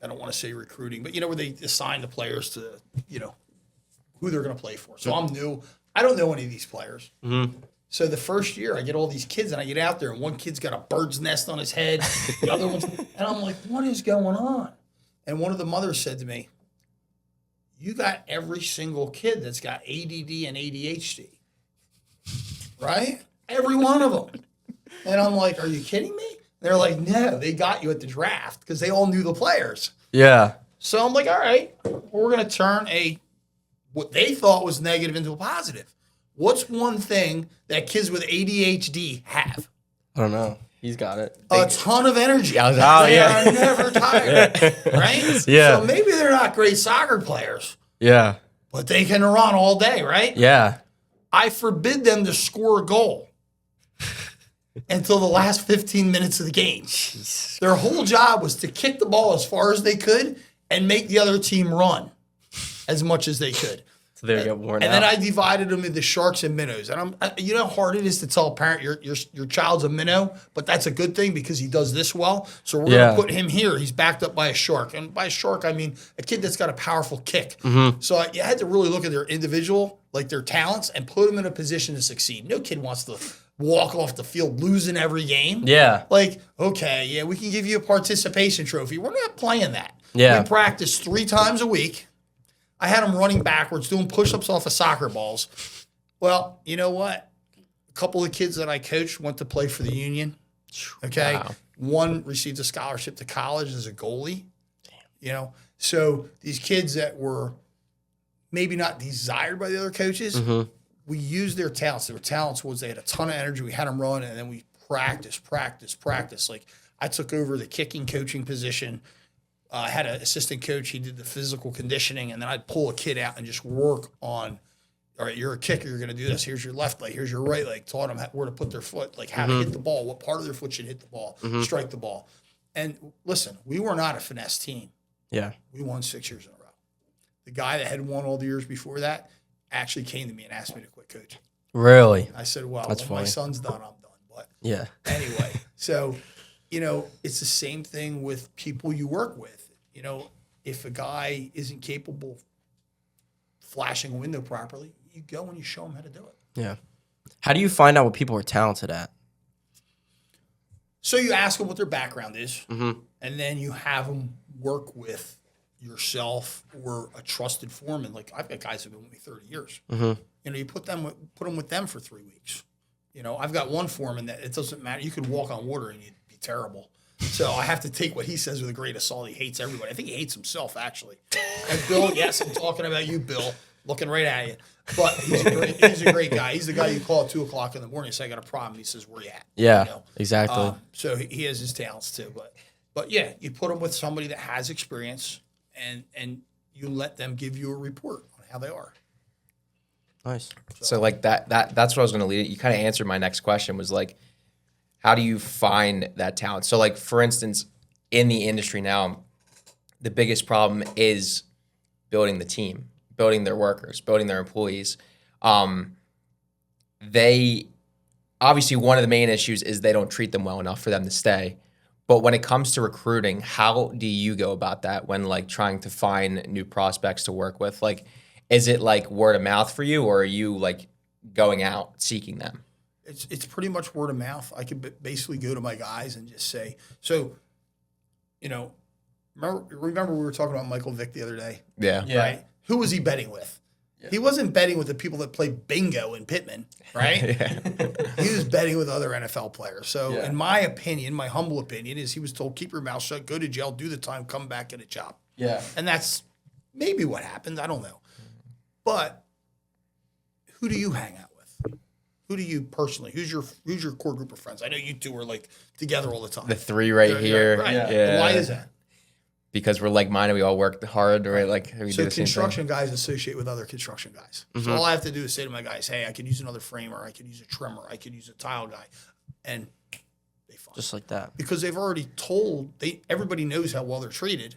don't want to say recruiting, but you know where they assign the players to, you know, who they're going to play for. So I'm new. I don't know any of these players. Mm-hmm. So the first year I get all these kids and I get out there and one kid's got a bird's nest on his head. The other one's, and I'm like, what is going on? And one of the mothers said to me, you got every single kid that's got ADD and ADHD, right? Every one of them. And I'm like, are you kidding me? They're like, no, they got you at the draft because they all knew the players. Yeah. So I'm like, all right, we're going to turn what they thought was negative into a positive. What's one thing that kids with ADHD have? I don't know. He's got it. A ton of energy. They yeah. are never tired, right? Yeah. So maybe they're not great soccer players, Yeah. but they can run all day, right? Yeah. I forbid them to score a goal until the last 15 minutes of the game. Their whole job was to kick the ball as far as they could and make the other team run as much as they could. So they get worn out. And then I divided them into sharks and minnows. And you know how hard it is to tell a parent your child's a minnow, but that's a good thing because he does this well. So we're going to put him here. He's backed up by a shark. And by a shark, I mean a kid that's got a powerful kick. Mm-hmm. So you had to really look at their individual, like their talents, and put them in a position to succeed. No kid wants to walk off the field losing every game. Yeah. Like, okay, yeah, we can give you a participation trophy. We're not playing that. Yeah. We practice 3 times a week. I had them running backwards, doing push-ups off of soccer balls. Well, you know what? A couple of kids that I coached went to play for the Union. Okay. Wow. One received a scholarship to college as a goalie. Damn. You know, so these kids that were maybe not desired by the other coaches, we used their talents. Their talents was they had a ton of energy. We had them run, and then we practice. Like I took over the kicking coaching position. I had an assistant coach. He did the physical conditioning, and then I'd pull a kid out and just work on, all right, you're a kicker. You're going to do this. Here's your left leg. Here's your right leg. Taught them where to put their foot, like how to hit the ball, what part of their foot should hit the ball, strike the ball. And listen, we were not a finesse team. Yeah. We won 6 years in a row. The guy that had won all the years before that actually came to me and asked me to quit coaching. Really? I said, well, That's when funny. my son's done, I'm done. But Yeah. anyway, so, you know, it's the same thing with people you work with. You know, if a guy isn't capable of flashing a window properly, you go and you show him how to do it. Yeah. How do you find out what people are talented at? So you ask them what their background is, Mm-hmm. and then you have them work with yourself or a trusted foreman. Like I've got guys who've been with me 30 years. Mm-hmm. You know, you put them with them for 3 weeks. You know, I've got one foreman that it doesn't matter. You could walk on water and you'd be terrible. So I have to take what he says with a grain of salt. He hates everybody. I think he hates himself, actually. And Bill, yes, I'm talking about you, Bill. looking right at you. But he's a great guy. He's the guy you call at 2:00 in the morning and say, I got a problem. He says, where you at? Yeah, You know? exactly. So he has his talents too. But yeah, you put him with somebody that has experience and you let them give you a report on how they are. Nice. So like that's what I was going to lead. You kind of answered my next question was like, how do you find that talent? So like, for instance, in the industry now, the biggest problem is building the team, building their workers, building their employees. They obviously, one of the main issues is they don't treat them well enough for them to stay. But when it comes to recruiting, how do you go about that when like trying to find new prospects to work with? Like, is it like word of mouth for you, or are you like going out seeking them? It's pretty much word of mouth. I could basically go to my guys and just say, so, you know, remember we were talking about Michael Vick the other day? Yeah. Right? Who was he betting with? Yeah. He wasn't betting with the people that play bingo in Pittman, right? He was betting with other NFL players. So in my opinion, my humble opinion is he was told, keep your mouth shut, go to jail, do the time, come back, get a job. Yeah. And that's maybe what happened. I don't know. But who do you hang out with? Who do you personally? Who's your core group of friends? I know you two are like together all the time. The three right here. Right. Yeah. Why is that? Because we're like-minded, we all work hard, right? Like we So do the same construction thing. guys associate with other construction guys. So all I have to do is say to my guys, hey, I could use another framer, I could use a trimmer, I could use a tile guy. And they find Just like that. because they've already told everybody knows how well they're treated.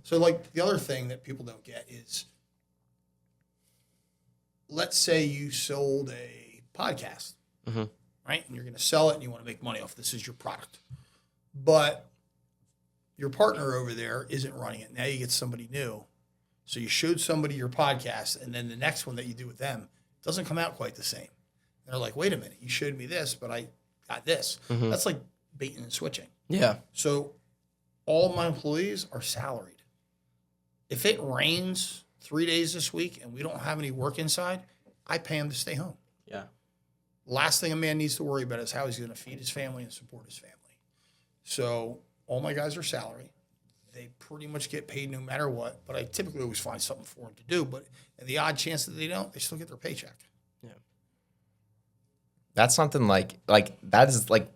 So like the other thing that people don't get is, let's say you sold a podcast, right? And you're going to sell it and you want to make money off this is your product. But your partner over there isn't running it. Now you get somebody new. So you showed somebody your podcast, and then the next one that you do with them doesn't come out quite the same. They're like, wait a minute, you showed me this, but I got this. That's like baiting and switching. Yeah. So all of my employees are salaried. If it rains 3 days this week and we don't have any work inside, I pay him to stay home. Yeah. Last thing a man needs to worry about is how he's going to feed his family and support his family. So all my guys are salary. They pretty much get paid no matter what, but I typically always find something for them to do. But in the odd chance that they don't, they still get their paycheck. Yeah. That's something like that is like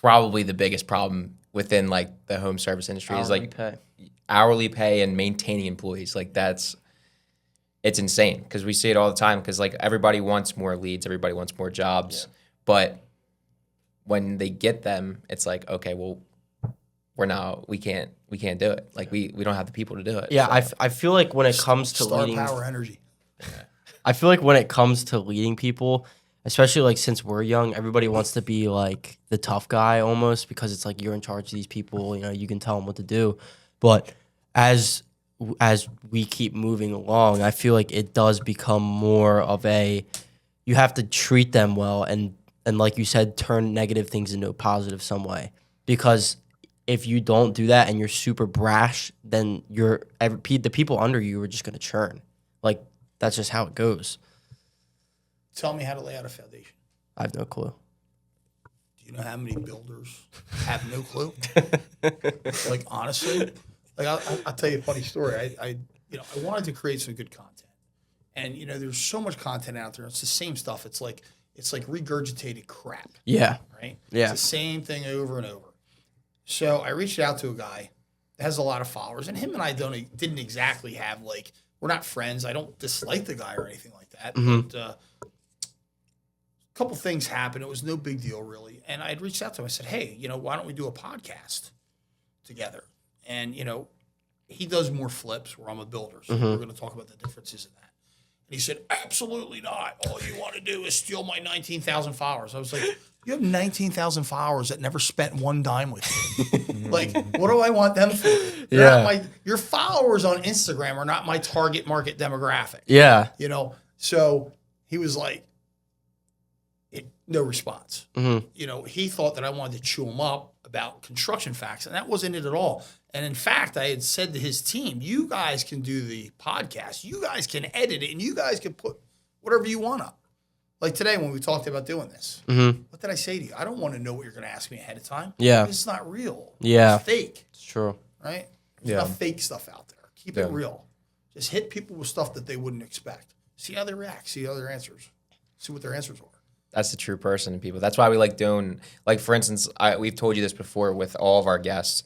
probably the biggest problem within like the home service industry is like hourly pay and maintaining employees. Like it's insane because we see it all the time because like everybody wants more leads, everybody wants more jobs, but when they get them, it's like, okay, well, we can't do it. Like we don't have the people to do it. Yeah, so. I feel like when it comes to Star leading, power energy. I feel like when it comes to leading people, especially like since we're young, everybody wants to be like the tough guy almost because it's like you're in charge of these people. You know, you can tell them what to do. But as we keep moving along, I feel like it does become more of you have to treat them well and like you said, turn negative things into a positive some way. Because if you don't do that and you're super brash, then the people under you are just going to churn. Like, that's just how it goes. Tell me how to lay out a foundation. I have no clue. Do you know how many builders have no clue? Like, honestly, like I'll tell you a funny story. I wanted to create some good content. And, you know, there's so much content out there. It's the same stuff. It's like regurgitated crap. Yeah. Right? Yeah. It's the same thing over and over. So I reached out to a guy that has a lot of followers, and him and I didn't exactly have like, we're not friends. I don't dislike the guy or anything like that. But a couple things happened. It was no big deal really. And I had reached out to him. I said, hey, you know, why don't we do a podcast together? And, you know, he does more flips where I'm a builder. So we're going to talk about the differences in that. And he said, absolutely not. All you want to do is steal my 19,000 followers. I was like, you have 19,000 followers that never spent one dime with you. Like, what do I want them for? Your followers on Instagram are not my target market demographic. Yeah. You know, so he was like, no response. You know, he thought that I wanted to chew him up about construction facts, and that wasn't it at all. And in fact, I had said to his team, you guys can do the podcast, you guys can edit it, and you guys can put whatever you want up. Like today when we talked about doing this, what did I say to you? I don't want to know what you're going to ask me ahead of time. Yeah. It's not real. Yeah. It's fake. It's true. Right? There's enough fake stuff out there. Keep it real. Just hit people with stuff that they wouldn't expect. See how they react. See how their answers. See what their answers are. That's the true person in people. That's why we like doing, like, for instance, we've told you this before with all of our guests.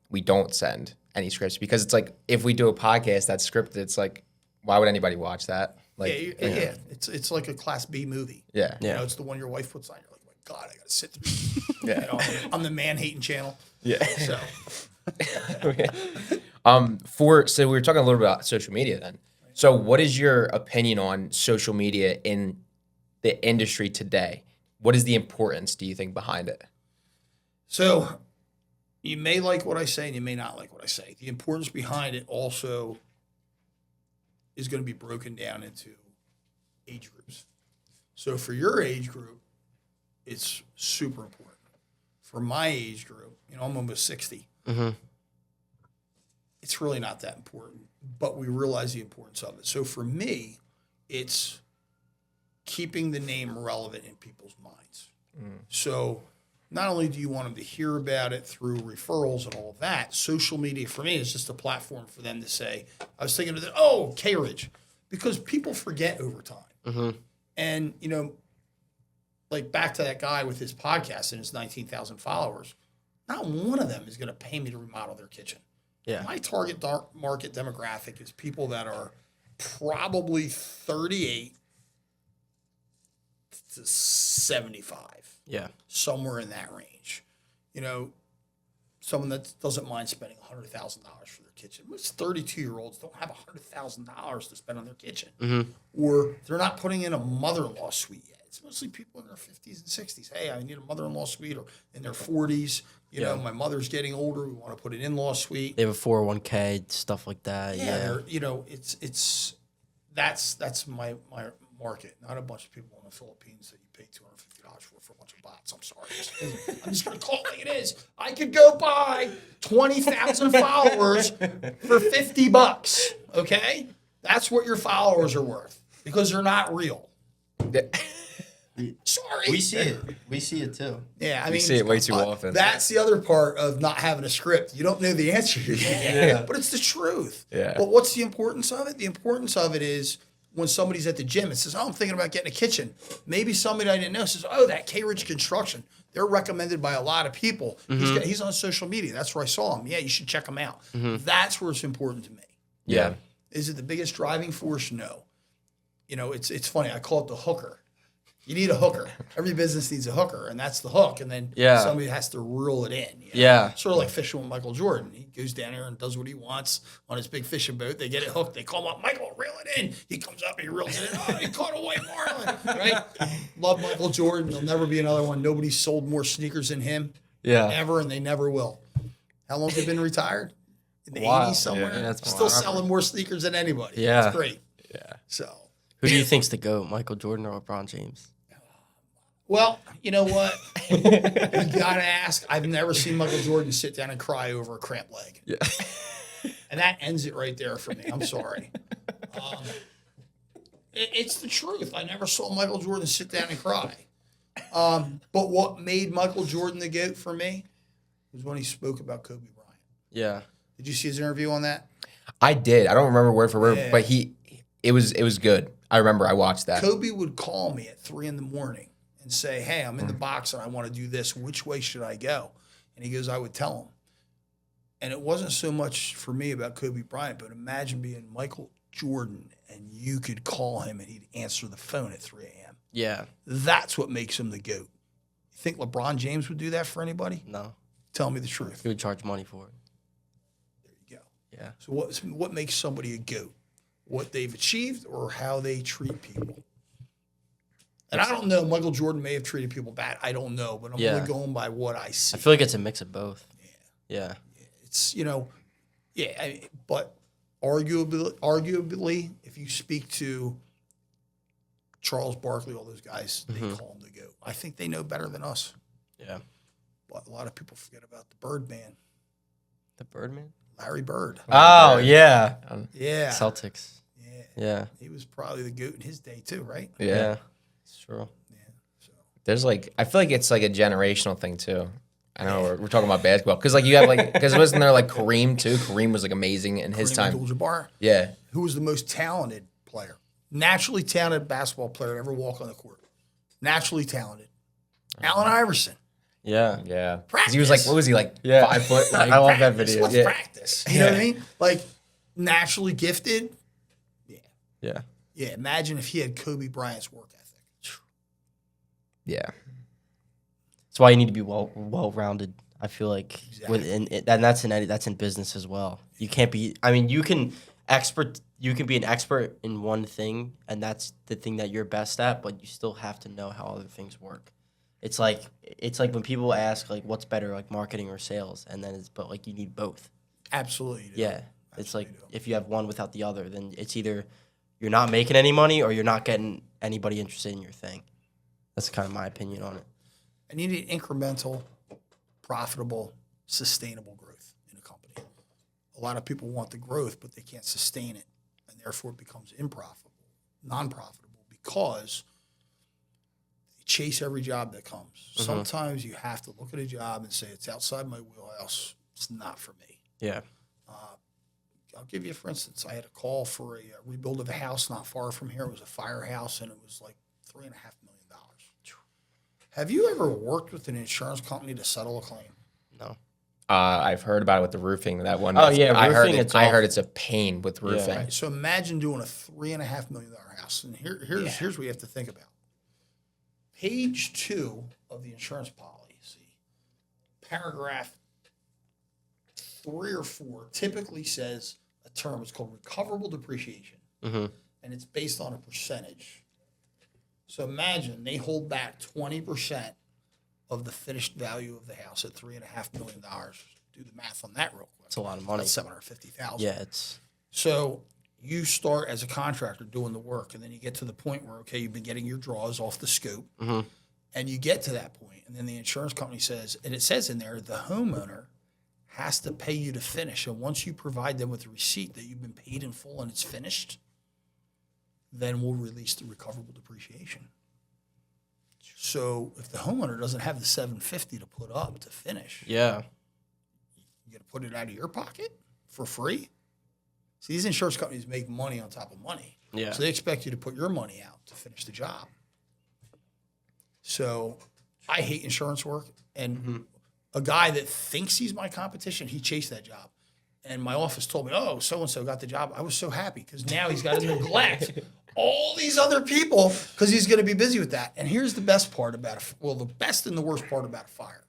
We don't send any scripts because it's like, if we do a podcast that's scripted, it's like, why would anybody watch that? Like, Yeah. It's like a Class B movie. Yeah. You know, it's the one your wife puts on. You're like, my God, I got to sit through. Yeah. You know, I'm the man-hating channel. Yeah. So, So we were talking a little bit about social media then. So what is your opinion on social media in the industry today? What is the importance, do you think, behind it? so you may like what I say and you may not like what I say. The importance behind it also is going to be broken down into age groups. So for your age group, it's super important. For my age group, you know, I'm almost 60. Mm-hmm. It's really not that important, but we realize the importance of it. So for me, it's keeping the name relevant in people's minds. So not only do you want them to hear about it through referrals and all of that, social media for me is just a platform for them to say, I was thinking of that, oh, K-Ridge, because people forget over time. Mm-hmm. And, you know, like back to that guy with his podcast and his 19,000 followers, not one of them is going to pay me to remodel their kitchen. Yeah. My target market demographic is people that are probably 38 to 75, Yeah. somewhere in that range. You know, someone that doesn't mind spending $100,000 for their kitchen. Most 32-year-olds don't have $100,000 to spend on their kitchen. Mm-hmm. Or they're not putting in a mother-in-law suite yet. It's mostly people in their 50s and 60s. Hey, I need a mother-in-law suite, or in their 40s. You know, my mother's getting older. We want to put an in-law suite. They have a 401k, stuff like that. Yeah. You know, that's my market. Not a bunch of people in the Philippines that you pay $250 for a bunch of bots. I'm sorry. I'm just going to call it like it is. I could go buy 20,000 followers for $50. Okay, that's what your followers are worth because they're not real. Sorry. We see it. We see it too. Yeah, I mean, We see it way too often. That's the other part of not having a script. You don't know the answer, but it's the truth. Yeah. But what's the importance of it? The importance of it is when somebody's at the gym and says, "Oh, I'm thinking about getting a kitchen." Maybe somebody I didn't know says, "Oh, that K-Ridge Construction. They're recommended by a lot of people. He's on social media. That's where I saw him. Yeah, you should check him out." That's where it's important to me. Yeah. Is it the biggest driving force? No. You know, it's funny. I call it the hooker. You need a hooker. Every business needs a hooker, and that's the hook. And then somebody has to reel it in. You know? Yeah. Sort of like fishing with Michael Jordan. He goes down there and does what he wants on his big fishing boat. They get it hooked. They call him up, Michael, reel it in. He comes up, he reels it in. Oh, he caught a white marlin, right? Love Michael Jordan. There'll never be another one. Nobody sold more sneakers than him ever, and they never will. How long have they been retired? In the 80s somewhere? Yeah, that's Still forever. selling more sneakers than anybody. Yeah. It's great. Yeah. So... Who do you think's the GOAT, Michael Jordan or LeBron James? Well, you know what? You gotta ask. I've never seen Michael Jordan sit down and cry over a cramped leg. Yeah. And that ends it right there for me. I'm sorry. It's the truth. I never saw Michael Jordan sit down and cry. But what made Michael Jordan the GOAT for me was when he spoke about Kobe Bryant. Yeah. Did you see his interview on that? I did. I don't remember word for word, but it was good. I remember I watched that. Kobe would call me at 3 a.m. and say, "Hey, I'm in the box and I want to do this. Which way should I go?" And he goes, "I would tell him." And it wasn't so much for me about Kobe Bryant, but imagine being Michael Jordan and you could call him and he'd answer the phone at 3 a.m. Yeah. That's what makes him the GOAT. You think LeBron James would do that for anybody? No. Tell me the truth. He would charge money for it. There you go. Yeah. So what makes somebody a GOAT? What they've achieved or how they treat people? And I don't know. Michael Jordan may have treated people bad. I don't know, but I'm only going by what I see. I feel like it's a mix of both. Yeah. It's, but arguably, if you speak to Charles Barkley, all those guys, they call him the GOAT. I think they know better than us. Yeah. But a lot of people forget about the Birdman, The Birdman? Larry Bird. Oh, yeah. Yeah. Celtics. Yeah. Yeah. He was probably the GOAT in his day too, right? Yeah. It's true. Yeah. So. There's I feel like it's like a generational thing too. I know we're talking about basketball because you have because wasn't there like Kareem too? Kareem was like amazing in his Kareem time. Abdul-Jabbar, Yeah. who was the most talented player. naturally talented basketball player to ever walk on the court. Naturally talented. Allen Iverson. Yeah. Yeah. 'Cause Practice. he was like, what was he, like Yeah. 5 foot? Like, I love that Practice. video. What's Yeah. practice? You know what I mean? Like, naturally gifted. Yeah. Yeah, imagine if he had Kobe Bryant's work ethic. yeah. That's why you need to be well-rounded. I feel like, Exactly. and that's in business as well. You can't be. I mean, you can be an expert in one thing, and that's the thing that you're best at. But you still have to know how other things work. It's like when people ask like, what's better, like marketing or sales, and then but like you need both. Absolutely. Yeah, it's like Absolutely. if you have one without the other, then it's either you're not making any money or you're not getting anybody interested in your thing. That's kind of my opinion on it. And you need incremental, profitable, sustainable growth in a company. A lot of people want the growth, but they can't sustain it, and therefore it becomes non-profitable, because they chase every job that comes. Sometimes you have to look at a job and say, it's outside my wheelhouse. It's not for me. Yeah. I'll give you, for instance, I had a call for a rebuild of a house not far from here. It was a firehouse, and it was like $3.5 million. Have you ever worked with an insurance company to settle a claim? No. I've heard about it with the roofing. That one. Oh, yeah, I heard roofing, it. it's I all- heard it's a pain with roofing. Right. So imagine doing a $3.5 million house. And here's what you have to think about. Page 2 of the insurance policy, paragraph 3 or 4, typically says a term. It's called recoverable depreciation. Mm-hmm. And it's based on a percentage. So imagine they hold back 20% of the finished value of the house at $3.5 million. Do the math on that real quick. It's a lot of money. That's $750,000. Yeah, it's So you start as a contractor doing the work, and then you get to the point where, okay, you've been getting your draws off the scope, and you get to that point, and then the insurance company says, and it says in there, the homeowner has to pay you to finish. And once you provide them with a receipt that you've been paid in full and it's finished, then we'll release the recoverable depreciation. So if the homeowner doesn't have the $750 to put up to finish, yeah. you got to put it out of your pocket for free. See, these insurance companies make money on top of money. Yeah. So they expect you to put your money out to finish the job. So I hate insurance work. And a guy that thinks he's my competition, he chased that job. And my office told me, oh, so-and-so got the job. I was so happy because now he's got to neglect all these other people because he's going to be busy with that. And here's the best part about it. Well, the best and the worst part about a fire.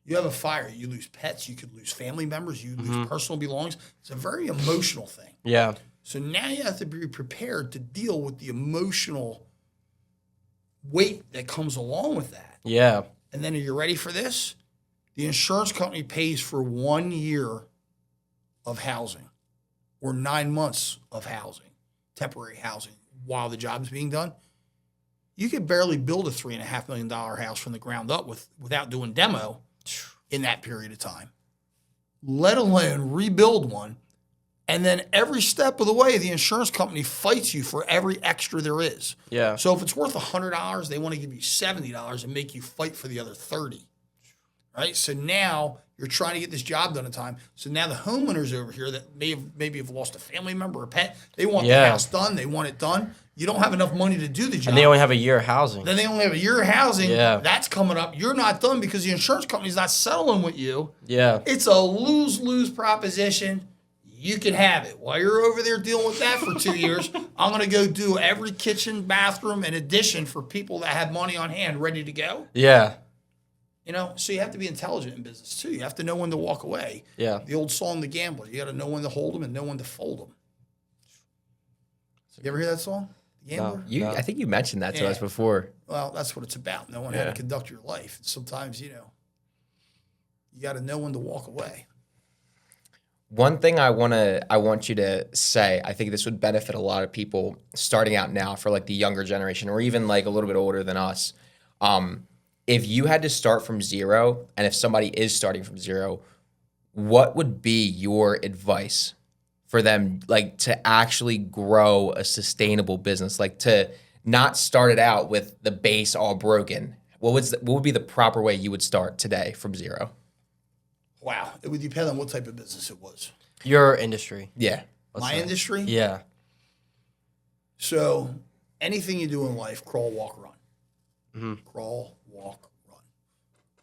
You have a fire, you lose pets, you could lose family members, you lose personal belongings. It's a very emotional thing. Yeah. So now you have to be prepared to deal with the emotional weight that comes along with that. Yeah. And then are you ready for this? The insurance company pays for 1 year of housing or 9 months of housing, temporary housing, while the job's being done. You could barely build a $3.5 million house from the ground up without doing demo in that period of time, let alone rebuild one. And then every step of the way, the insurance company fights you for every extra there is. Yeah. So if it's worth $100, they want to give you $70 and make you fight for the other $30. Right? So now you're trying to get this job done in time. So now the homeowners over here that maybe have lost a family member or a pet, they want the house done. They want it done. You don't have enough money to do the job. And they only have a year of housing. Then they only have a year of housing. Yeah. That's coming up. You're not done because the insurance company's not settling with you. Yeah. It's a lose-lose proposition. You can have it. While you're over there dealing with that for 2 years, I'm going to go do every kitchen, bathroom, and addition for people that have money on hand ready to go. Yeah. You know, so you have to be intelligent in business too. You have to know when to walk away. Yeah. The old song, The Gambler. You got to know when to hold them and know when to fold them. You ever hear that song? The Gambler? No. I think you mentioned that to us before. Well, that's what it's about. Knowing how to conduct your life. Sometimes, you got to know when to walk away. One thing I want you to say, I think this would benefit a lot of people starting out now for like the younger generation or even like a little bit older than us. If you had to start from zero, and if somebody is starting from zero, what would be your advice for them, like to actually grow a sustainable business, like to not start it out with the base all broken? What would be the proper way you would start today from zero? Wow. It would depend on what type of business it was. Your industry. Yeah. My industry? Yeah. So anything you do in life, crawl, walk, run. Crawl, walk, run.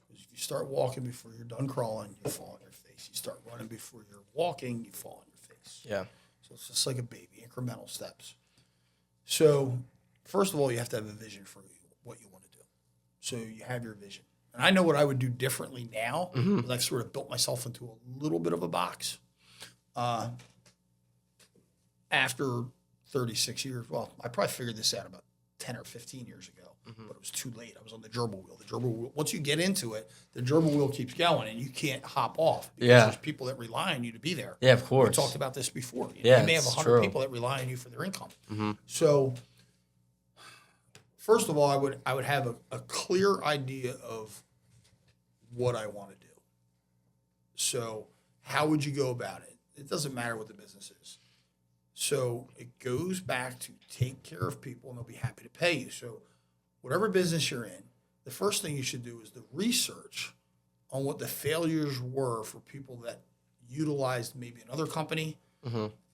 Because if you start walking before you're done crawling, you fall on your face. You start running before you're walking, you fall on your face. Yeah. So it's just like a baby, incremental steps. So first of all, you have to have a vision for what you want to do. So you have your vision. And I know what I would do differently now, because I've sort of built myself into a little bit of a box. After 36 years, well, I probably figured this out about 10 or 15 years ago, but it was too late. I was on the gerbil wheel. The gerbil wheel, once you get into it, the gerbil wheel keeps going and you can't hop off because there's people that rely on you to be there. Yeah, of course. We talked about this before. You may have 100 people that rely on you for their income. So first of all, I would have a clear idea of what I want to do. So how would you go about it? It doesn't matter what the business is. So it goes back to take care of people and they'll be happy to pay you. So whatever business you're in, the first thing you should do is the research on what the failures were for people that utilized maybe another company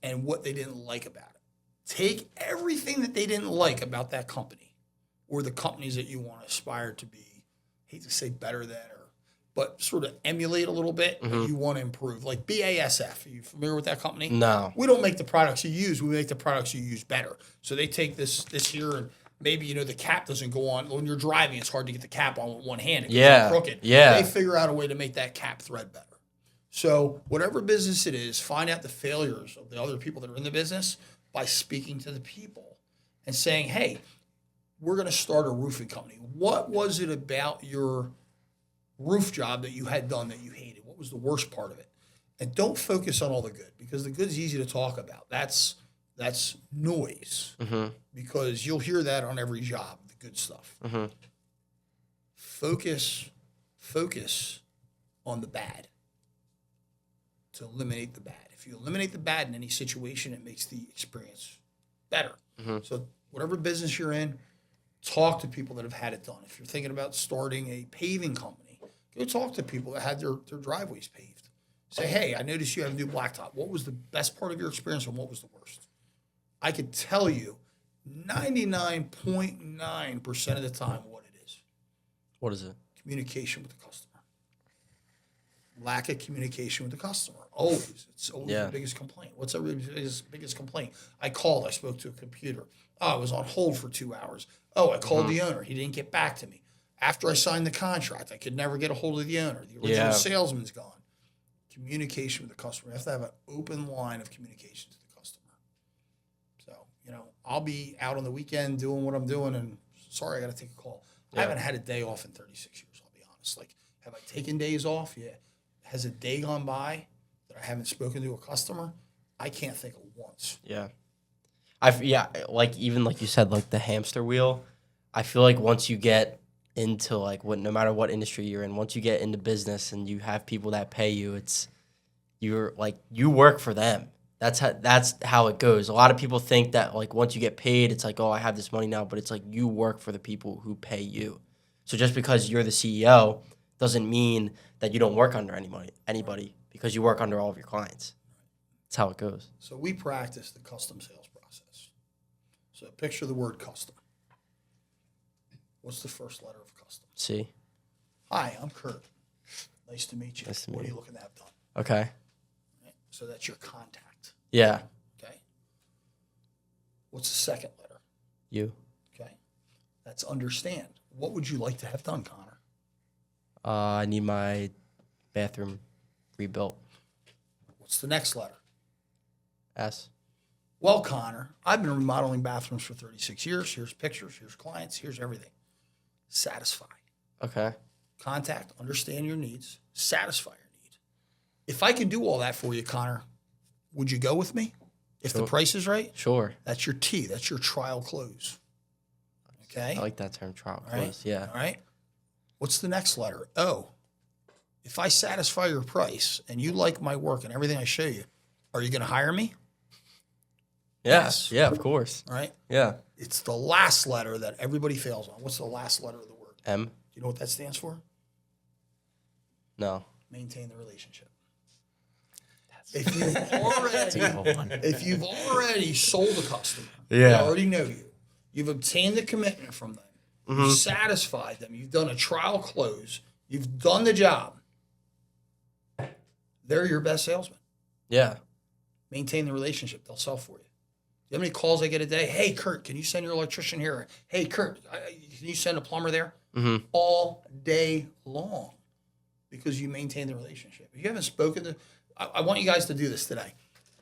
and what they didn't like about it. Take everything that they didn't like about that company or the companies that you want to aspire to be, hate to say better than, but sort of emulate a little bit, but you want to improve. Like BASF, are you familiar with that company? No. We don't make the products you use. We make the products you use better. So they take this here and maybe, the cap doesn't go on. When you're driving, it's hard to get the cap on with one hand. It goes crooked. Yeah. They figure out a way to make that cap thread better. So whatever business it is, find out the failures of the other people that are in the business by speaking to the people and saying, hey, we're going to start a roofing company. What was it about your roof job that you had done that you hated? What was the worst part of it? And don't focus on all the good, because the good's easy to talk about. That's noise, because you'll hear that on every job, the good stuff. Focus on the bad to eliminate the bad. If you eliminate the bad in any situation, it makes the experience better. So whatever business you're in, talk to people that have had it done. If you're thinking about starting a paving company, go talk to people that had their driveways paved. Say, hey, I noticed you have new blacktop. What was the best part of your experience and what was the worst? I could tell you 99.9% of the time what it is. What is it? Communication with the customer. Lack of communication with the customer. Always. It's always the biggest complaint. What's everybody's biggest complaint? I called. I spoke to a computer. Oh, I was on hold for 2 hours. Oh, I called the owner. He didn't get back to me. After I signed the contract, I could never get a hold of the owner. The original salesman's gone. Communication with the customer. You have to have an open line of communication to the customer. So, I'll be out on the weekend doing what I'm doing, and sorry, I got to take a call. I haven't had a day off in 36 years, I'll be honest. Like, have I taken days off? Yeah. Has a day gone by that I haven't spoken to a customer? I can't think of once. Yeah. Like even like you said, like the hamster wheel, I feel like once you get into no matter what industry you're in, once you get into business and you have people that pay you, you work for them. That's how it goes. A lot of people think that once you get paid, it's I have this money now, but it's you work for the people who pay you. So just because you're the CEO doesn't mean that you don't work under anybody, because you work under all of your clients. That's how it goes. So we practice the custom sales process. So picture the word custom. What's the first letter of custom? C. Hi, I'm Kurt. Nice to meet you. Nice to what meet are you. you looking to have done? Okay. Right? So that's your contact. Yeah. Okay. What's the second letter? U. Okay. That's understand. What would you like to have done, Connor? I need my bathroom rebuilt. What's the next letter? S. Well, Connor, I've been remodeling bathrooms for 36 years. Here's pictures. Here's clients. Here's everything. Satisfy. Okay. Contact, understand your needs, satisfy your needs. If I can do all that for you, Connor, would you go with me? If the price is right? Sure. That's your T. That's your trial close. Okay? I like that term, trial All right? close. Yeah. All right. What's the next letter? O. If I satisfy your price and you like my work and everything I show you, are you going to hire me? Yes. Yeah, of course. All right. Yeah. It's the last letter that everybody fails on. What's the last letter of the word? M. Do you know what that stands for? No. Maintain the relationship. if you've already sold a customer, Yeah. they already know you. You've obtained the commitment from them. You've satisfied them. You've done a trial close. You've done the job. They're your best salesman. Yeah. Maintain the relationship. They'll sell for you. You know how many calls I get a day? Hey, Kurt, can you send your electrician here? Hey, Kurt, can you send a plumber there? All day long, because you maintain the relationship. If you haven't spoken to, I want you guys to do this today.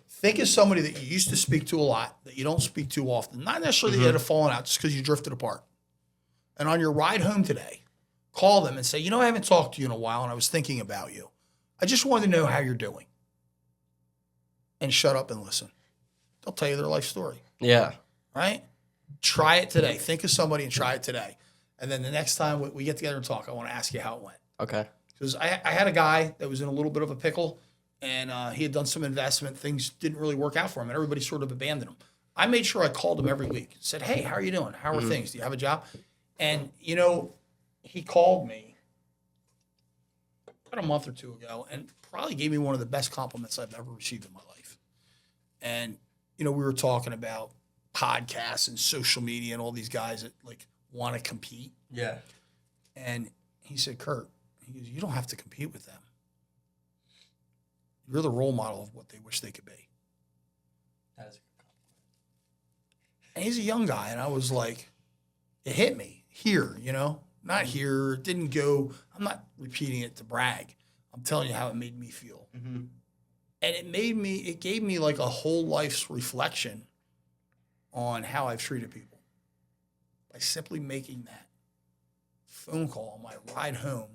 Think of somebody that you used to speak to a lot, that you don't speak to often. Not necessarily that you had a falling out, just because you drifted apart. And on your ride home today, call them and say, I haven't talked to you in a while, and I was thinking about you. I just wanted to know how you're doing. And shut up and listen. They'll tell you their life story. Yeah. Right? Try it today. Think of somebody and try it today. And then the next time we get together and talk, I want to ask you how it went. Okay. Because I had a guy that was in a little bit of a pickle, and he had done some investment. Things didn't really work out for him, and everybody sort of abandoned him. I made sure I called him every week. Said, hey, how are you doing? How are things? Do you have a job? And, he called me about a month or two ago and probably gave me one of the best compliments I've ever received in my life. And, we were talking about podcasts and social media and all these guys that want to compete. Yeah. And he said, Kurt, you don't have to compete with them. You're the role model of what they wish they could be. That is a good compliment. And he's a young guy. And I was like, it hit me here, not here. It didn't go, I'm not repeating it to brag. I'm telling you how it made me feel. And it gave me like a whole life's reflection on how I've treated people by simply making that phone call on my ride home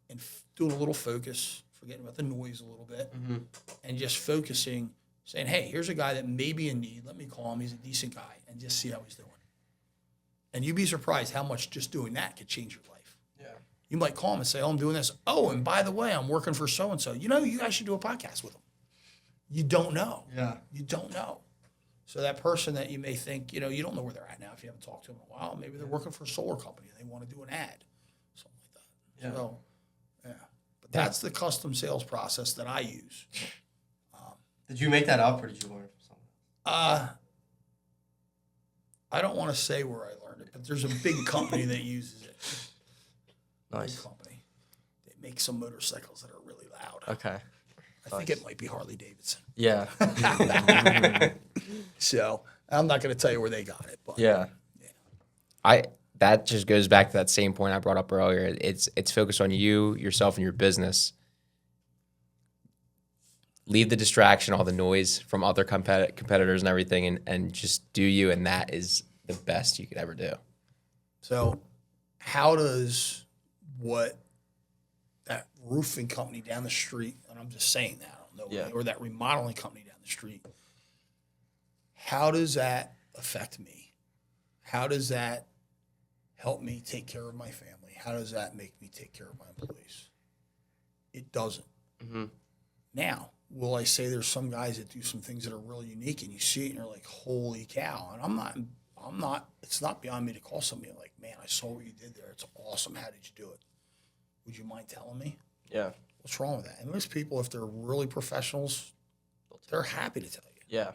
and doing a little focus, forgetting about the noise a little bit, and just focusing, saying, hey, here's a guy that may be in need. Let me call him. He's a decent guy, and just see how he's doing. And you'd be surprised how much just doing that could change your life. You might call him and say, I'm doing this. Oh, and by the way, I'm working for so-and-so. You guys should do a podcast with them. You don't know. Yeah. You don't know. So that person that you may think, you don't know where they're at now if you haven't talked to them in a while. Maybe they're working for a solar company. They want to do an ad, something like that. Yeah. So, yeah. But that's the custom sales process that I use. Did you make that up or did you learn it from someone? I don't want to say where I learned it, but there's a big company that uses it. Nice. Big company. They make some motorcycles that are really loud. Okay. I think it might be Harley Davidson. Yeah. So I'm not going to tell you where they got it, but Yeah. That just goes back to that same point I brought up earlier. It's focused on you, yourself, and your business. Leave the distraction, all the noise from other competitors and everything, and just do you, and that is the best you could ever do. So how does what that roofing company down the street, and I'm just saying that, I don't know, Yeah. or that remodeling company down the street, how does that affect me? How does that help me take care of my family? How does that make me take care of my employees? It doesn't. Now, will I say there's some guys that do some things that are really unique and you see it and you're like, holy cow. And I'm not, it's not beyond me to call somebody like, man, I saw what you did there. It's awesome. How did you do it? Would you mind telling me? Yeah. What's wrong with that? And most people, if they're really professionals, they're happy to tell you. Yeah.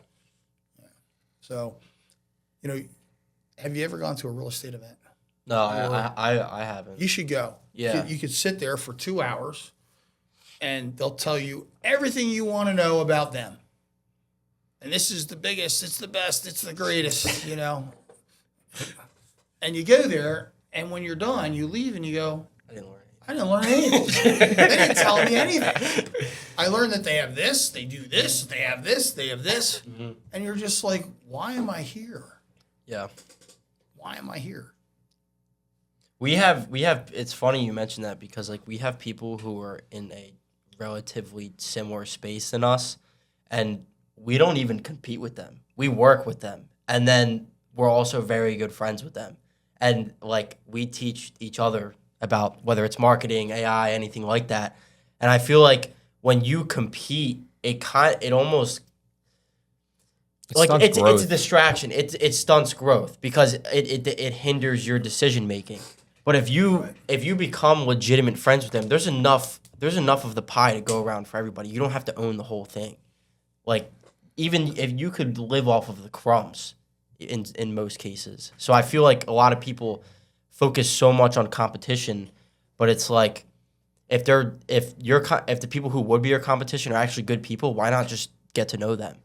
So, have you ever gone to a real estate event? No, I haven't. You should go. Yeah. You could sit there for 2 hours and they'll tell you everything you want to know about them. And this is the biggest, it's the best, it's the greatest, And you go there, and when you're done, you leave and you go, I didn't learn anything. They didn't tell me anything. I learned that they have this, they do this, they have this, they have this. And you're just like, why am I here? Yeah. Why am I here? We have it's funny you mentioned that because we have people who are in a relatively similar space than us and we don't even compete with them. We work with them. And then we're also very good friends with them. And we teach each other about whether it's marketing, AI, anything like that. And I feel like when you compete, it almost it's a distraction. It stunts growth because it hinders your decision making. But if you become legitimate friends with them, there's there's enough of the pie to go around for everybody. You don't have to own the whole thing. Like, even if you could live off of the crumbs in most cases. So I feel like a lot of people focus so much on competition, but it's like, if the people who would be your competition are actually good people, why not just get to know them?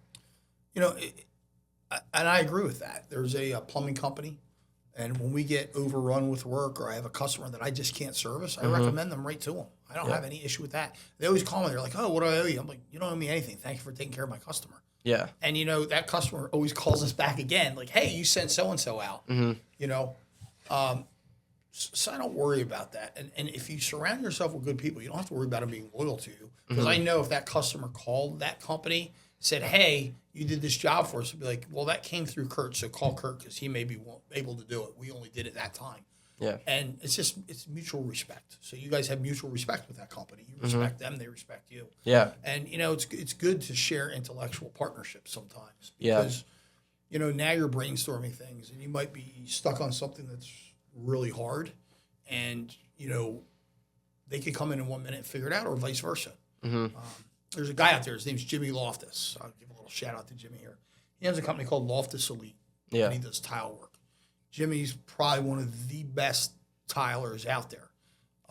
You know, and I agree with that. There's a plumbing company, and when we get overrun with work or I have a customer that I just can't service, I recommend them right to them. I don't have any issue with that. They always call me. They're like, "Oh, what do I owe you?" I'm like, "You don't owe me anything. Thank you for taking care of my customer." Yeah. And, you know, that customer always calls us back again, like, "Hey, you sent so-and-so out." You know, so I don't worry about that. And if you surround yourself with good people, you don't have to worry about them being loyal to you. Because I know if that customer called that company, said, "Hey, you did this job for us," I'd be like, "Well, that came through Kurt, so call Kurt because he may be able to do it. We only did it that time." Yeah. And it's mutual respect. So you guys have mutual respect with that company. You respect them, they respect you. Yeah. And, you know, it's good to share intellectual partnerships sometimes. Yeah. Because, you know, now you're brainstorming things and you might be stuck on something that's really hard. And, you know, they could come in 1 minute and figure it out, or vice versa. There's a guy out there, his name's Jimmy Loftus. I'll give a little shout out to Jimmy here. He has a company called Loftus Elite. Yeah. And he does tile work. Jimmy's probably one of the best tilers out there.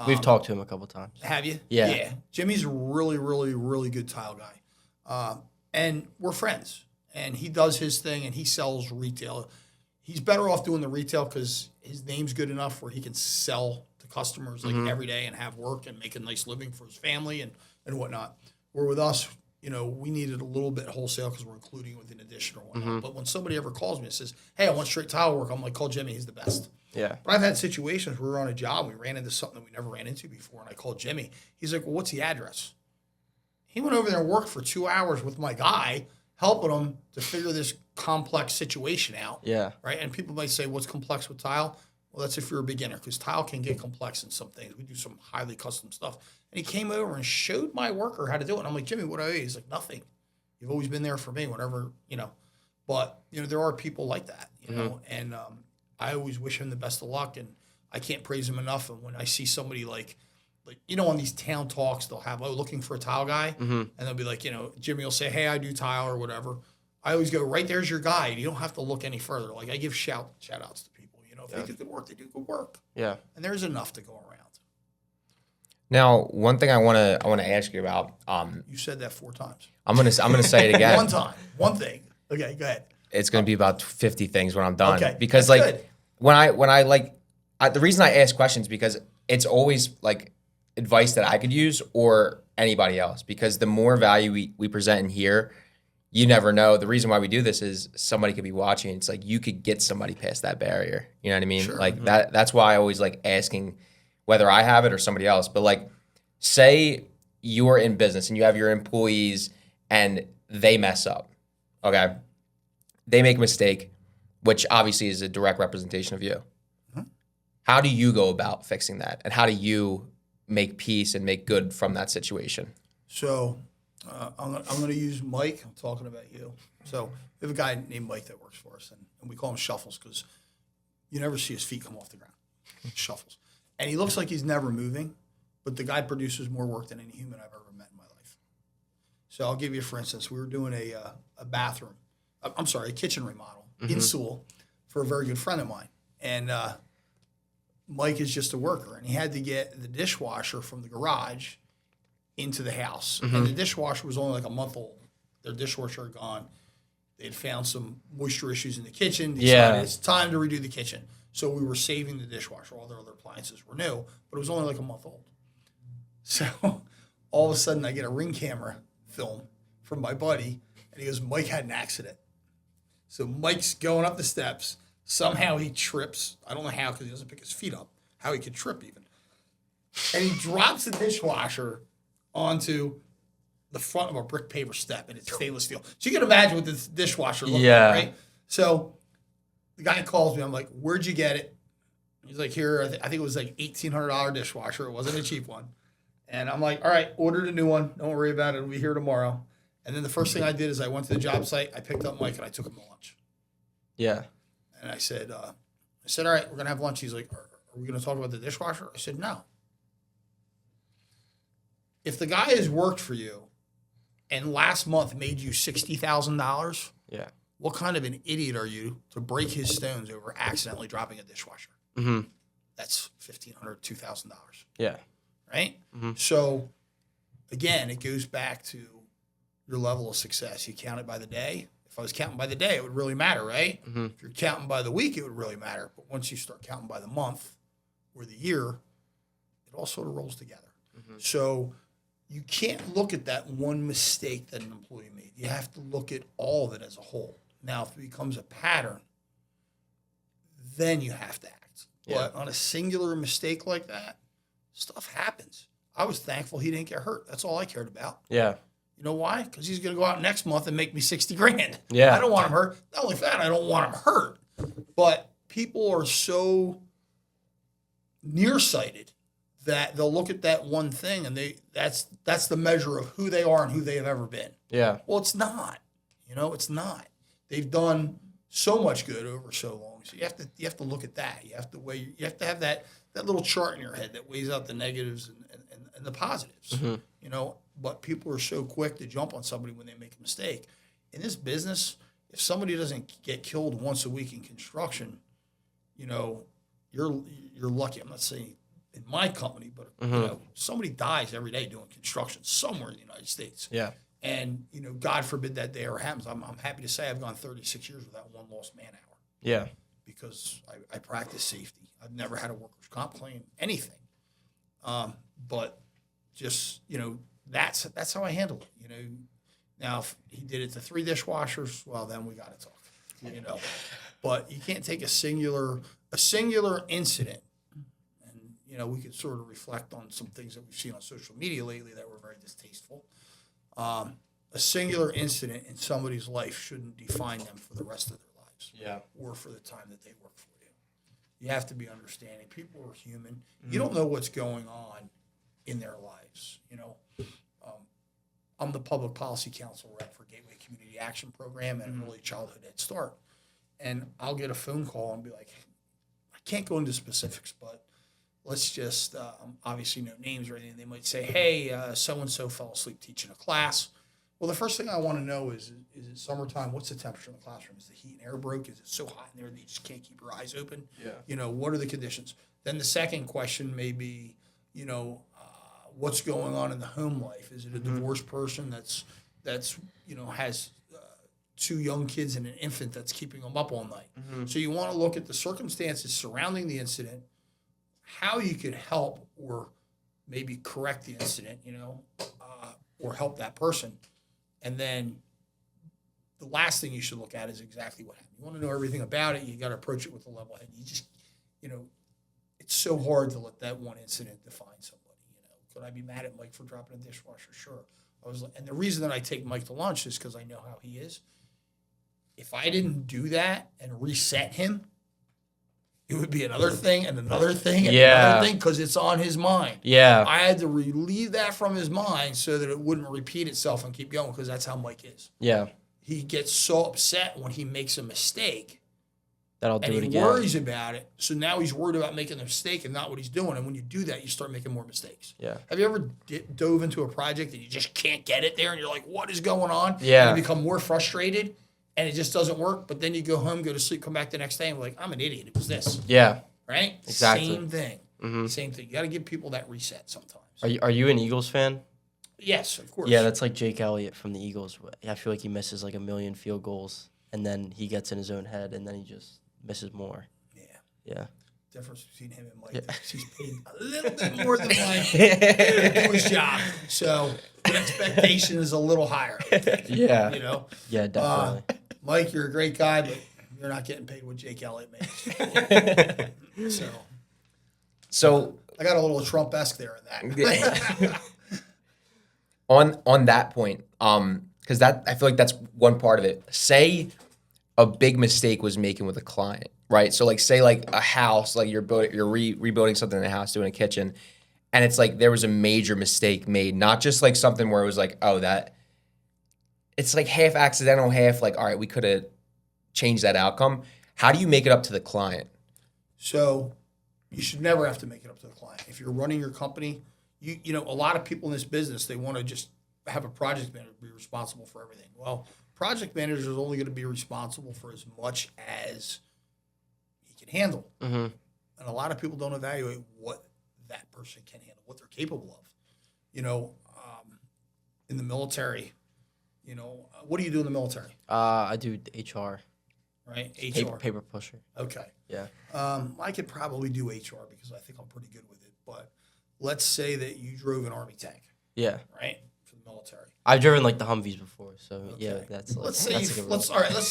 We've talked to him a couple times. Have you? Yeah. Yeah. Jimmy's a really, really, really good tile guy. And we're friends. And he does his thing and he sells retail. He's better off doing the retail because his name's good enough where he can sell to customers like every day and have work and make a nice living for his family and whatnot. Where with us, you know, we needed a little bit wholesale because we're including it with an addition or whatnot. But when somebody ever calls me and says, "Hey, I want straight tile work," I'm like, "Call Jimmy. He's the best." Yeah. But I've had situations where we were on a job, we ran into something that we never ran into before, and I called Jimmy. He's like, "Well, what's the address?" He went over there and worked for 2 hours with my guy, helping him to figure this complex situation out. Yeah. Right? And people might say, "What's complex with tile?" Well, that's if you're a beginner, because tile can get complex in some things. We do some highly custom stuff. And he came over and showed my worker how to do it. And I'm like, "Jimmy, what do I owe you?" He's like, "Nothing. You've always been there for me, whatever, you know." But, you know, there are people like that, you know, and I always wish him the best of luck, and I can't praise him enough. And when I see somebody like you know, on these town talks, they'll have, looking for a tile guy, and they'll be like, you know, Jimmy will say, "Hey, I do tile," or whatever. I always go, right there's your guy. You don't have to look any further. Like, I give shout outs to people. You know, if they do good work, they do good work. Yeah. And there's enough to go around. Now, one thing I want to ask you about. You said that 4 times. I'm gonna say it again. One time. One thing. Okay, go ahead. It's gonna be about 50 things when I'm done. Okay, Because that's like good. when I the reason I ask questions because it's always like advice that I could use or anybody else. Because the more value we present in here, you never know. The reason why we do this is somebody could be watching. It's like you could get somebody past that barrier. You know what I mean? Sure. Like that's why I always like asking whether I have it or somebody else. But like, say you're in business and you have your employees and they mess up. Okay. They make a mistake, which obviously is a direct representation of you. How do you go about fixing that? And how do you make peace and make good from that situation? So I'm going to use Mike. I'm talking about you. So we have a guy named Mike that works for us, and we call him Shuffles because you never see his feet come off the ground. Shuffles. And he looks like he's never moving, but the guy produces more work than any human I've ever met in my life. So I'll give you, for instance, we were doing a bathroom. I'm sorry, a kitchen remodel in Sewell for a very good friend of mine. And Mike is just a worker, and he had to get the dishwasher from the garage into the house. And the dishwasher was only like a month old. Their dishwasher had gone. They had found some moisture issues in the kitchen. They decided it's time to redo the kitchen. So we were saving the dishwasher. All their other appliances were new, but it was only like a month old. So all of a sudden I get a Ring camera film from my buddy, and he goes, "Mike had an accident." So Mike's going up the steps. Somehow he trips. I don't know how because he doesn't pick his feet up, how he could trip even. And he drops the dishwasher onto the front of a brick paver step, and it's stainless steel. So you can imagine what this dishwasher looks like, right? So the guy calls me. I'm like, "Where'd you get it?" He's like, "Here, I think it was like $1,800 dishwasher. It wasn't a cheap one." And I'm like, "All right, ordered a new one. Don't worry about it. It'll be here tomorrow." And then the first thing I did is I went to the job site. I picked up Mike, and I took him to lunch. Yeah. And I said, "All right, we're going to have lunch." He's like, "Are we going to talk about the dishwasher?" I said, "No. if the guy has worked for you and last month made you $60,000, Yeah. what kind of an idiot are you to break his stones over accidentally dropping a dishwasher? Mm-hmm. That's $1,500, $2,000, Yeah. right? Mm-hmm. So, again, it goes back to your level of success. You count it by the day. If I was counting by the day, it would really matter, right? Mm-hmm. If you're counting by the week, it would really matter. But once you start counting by the month or the year, it all sort of rolls together. Mm-hmm. So you can't look at that one mistake that an employee made. You have to look at all of it as a whole. Now, if it becomes a pattern, then you have to act. Yeah. But on a singular mistake like that, stuff happens. I was thankful he didn't get hurt. That's all I cared about. Yeah. You know why? Because he's going to go out next month and make me $60,000. Yeah. I don't want him hurt. Not only that, I don't want him hurt. But people are so nearsighted that they'll look at that one thing and that's the measure of who they are and who they have ever been. Yeah. Well, it's not. It's not. They've done so much good over so long. So you have to look at that. You have to have that little chart in your head that weighs out the negatives and the positives. Mm-hmm. But people are so quick to jump on somebody when they make a mistake. In this business, if somebody doesn't get killed once a week in construction, you're lucky. I'm not saying in my company, but somebody dies every day doing construction somewhere in the United States. Yeah. And God forbid that day ever happens. I'm happy to say I've gone 36 years without one lost man hour Yeah. because I practice safety. I've never had a workers' comp claim, anything. But just that's how I handle it. Now if he did it to 3 dishwashers, well then we got to talk. But you can't take a singular incident. And we could sort of reflect on some things that we've seen on social media lately that were very distasteful. A singular incident in somebody's life shouldn't define them for the rest of their lives. Yeah. Or for the time that they work for you. You have to be understanding. People are human. You don't know what's going on in their lives. I'm the public policy council rep for Gateway Community Action Program and Early Childhood Head Start. And I'll get a phone call and be like, I can't go into specifics, but let's just, obviously no names or anything. They might say, hey, so-and-so fell asleep teaching a class. Well, the first thing I want to know is it summertime? What's the temperature in the classroom? Is the heat and air broke? Is it so hot in there that you just can't keep your eyes open? Yeah. What are the conditions? Then the second question may be, what's going on in the home life? Is it a divorced person that's has 2 young kids and an infant that's keeping them up all night? So you want to look at the circumstances surrounding the incident, how you could help or maybe correct the incident, or help that person. And then the last thing you should look at is exactly what happened. You want to know everything about it. You got to approach it with a level head. You just, it's so hard to let that one incident define somebody. Could I be mad at Mike for dropping a dishwasher? Sure. And the reason that I take Mike to lunch is because I know how he is. If I didn't do that and reset him, it would be another thing and another thing and another thing because it's on his mind. Yeah. I had to relieve that from his mind so that it wouldn't repeat itself and keep going because that's how Mike is. Yeah. He gets so upset when he makes a mistake That I'll do and it he again. worries about it. So now he's worried about making a mistake and not what he's doing. And when you do that, you start making more mistakes. Yeah. Have you ever dove into a project and you just can't get it there and you're like, what is going on? Yeah. And you become more frustrated and it just doesn't work. But then you go home, go to sleep, come back the next day and be like, I'm an idiot. It was this. Yeah. Right? Exactly. Same thing. Mm-hmm. Same thing. You got to give people that reset sometimes. Are you an Eagles fan? Yes, of course. Yeah, that's like Jake Elliott from the Eagles. I feel like he misses like 1 million field goals, and then he gets in his own head, and then he just misses more. Yeah. Yeah. Difference between him and Mike. Yeah. He's paid a little bit more than Mike to do his job. So the expectation is a little higher. Yeah. Uh, Yeah, definitely. Mike, you're a great guy, but you're not getting paid what Jake Elliott makes. So I got a little Trump-esque there in that. on that point, because that I feel like that's one part of it. Say a big mistake was making with a client, right? So like say like a house, like you're rebuilding something in the house, doing a kitchen, and it's like there was a major mistake made, not just like something where it was like, oh, that it's like half accidental, half like, all right, we could have changed that outcome. How do you make it up to the client? So you should never have to make it up to the client. If you're running your company, you know, a lot of people in this business, they want to just have a project manager be responsible for everything. Well, project manager is only going to be responsible for as much as he can handle. Mm-hmm. And a lot of people don't evaluate what that person can handle, what they're capable of. You know, in the military, you know, what do you do in the military? I do HR. Right? HR. Paper pusher. Okay. Yeah. I could probably do HR because I think I'm pretty good with it. But let's say that you drove an Army tank, Yeah. right, for the military. I've driven like the Humvees before, so yeah, Okay. that's like, Let's say that's you a good role. let's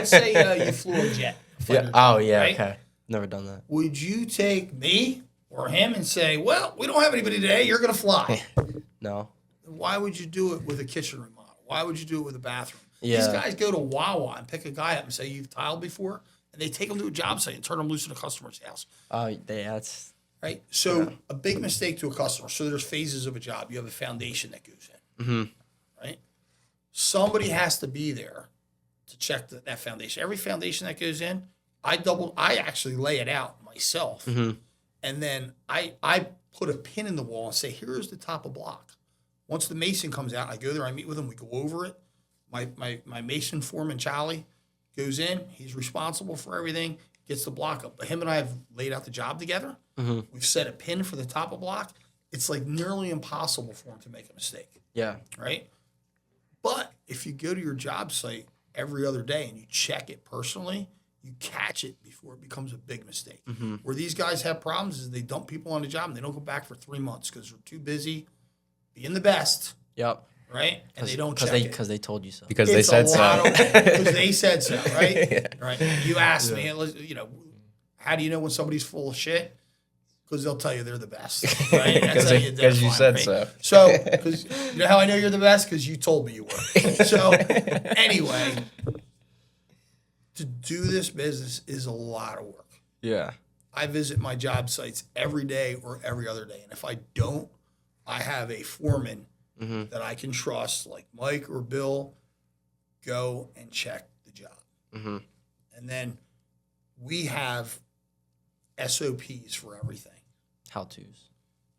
say you flew a jet. a fighter Yeah. jet, Oh yeah. right? Okay. Never done that. Would you take me or him and say, well, we don't have anybody today. You're going to fly. No. Why would you do it with a kitchen remodel? Why would you do it with a bathroom? Yeah. These guys go to Wawa and pick a guy up and say, you've tiled before? And they take him to a job site and turn him loose in a customer's house. That's Right? So a big mistake to a customer. So there's phases of a job. You have a foundation that goes in. Mm-hmm. Right? Somebody has to be there to check that foundation. Every foundation that goes in, I actually lay it out myself. Mm-hmm. And then I put a pin in the wall and say, here's the top of block. Once the mason comes out, I go there, I meet with him, we go over it. My mason foreman, Charlie, goes in. He's responsible for everything, gets the block up. But him and I have laid out the job together. Mm-hmm. We've set a pin for the top of block. It's like nearly impossible for him to make a mistake, Yeah. right? But if you go to your job site every other day and you check it personally, you catch it before it becomes a big mistake. Mm-hmm. Where these guys have problems is they dump people on the job and they don't go back for 3 months because they're too busy being the best, Yep. right? And they don't check it. Because they told you so. Because they said so. Because they said so, right? Right. You asked me, you know, how do you know when somebody's full of shit? Because they'll tell you they're the best, right? That's how you Because you identify said them, right? so. So, because you know how I know you're the best? Because you told me you were. So, anyway, to do this business is a lot of work. Yeah. I visit my job sites every day or every other day. And if I don't, I have a foreman that I can trust, like Mike or Bill, go and check the job. Mm-hmm. And then we have SOPs for everything. How-tos.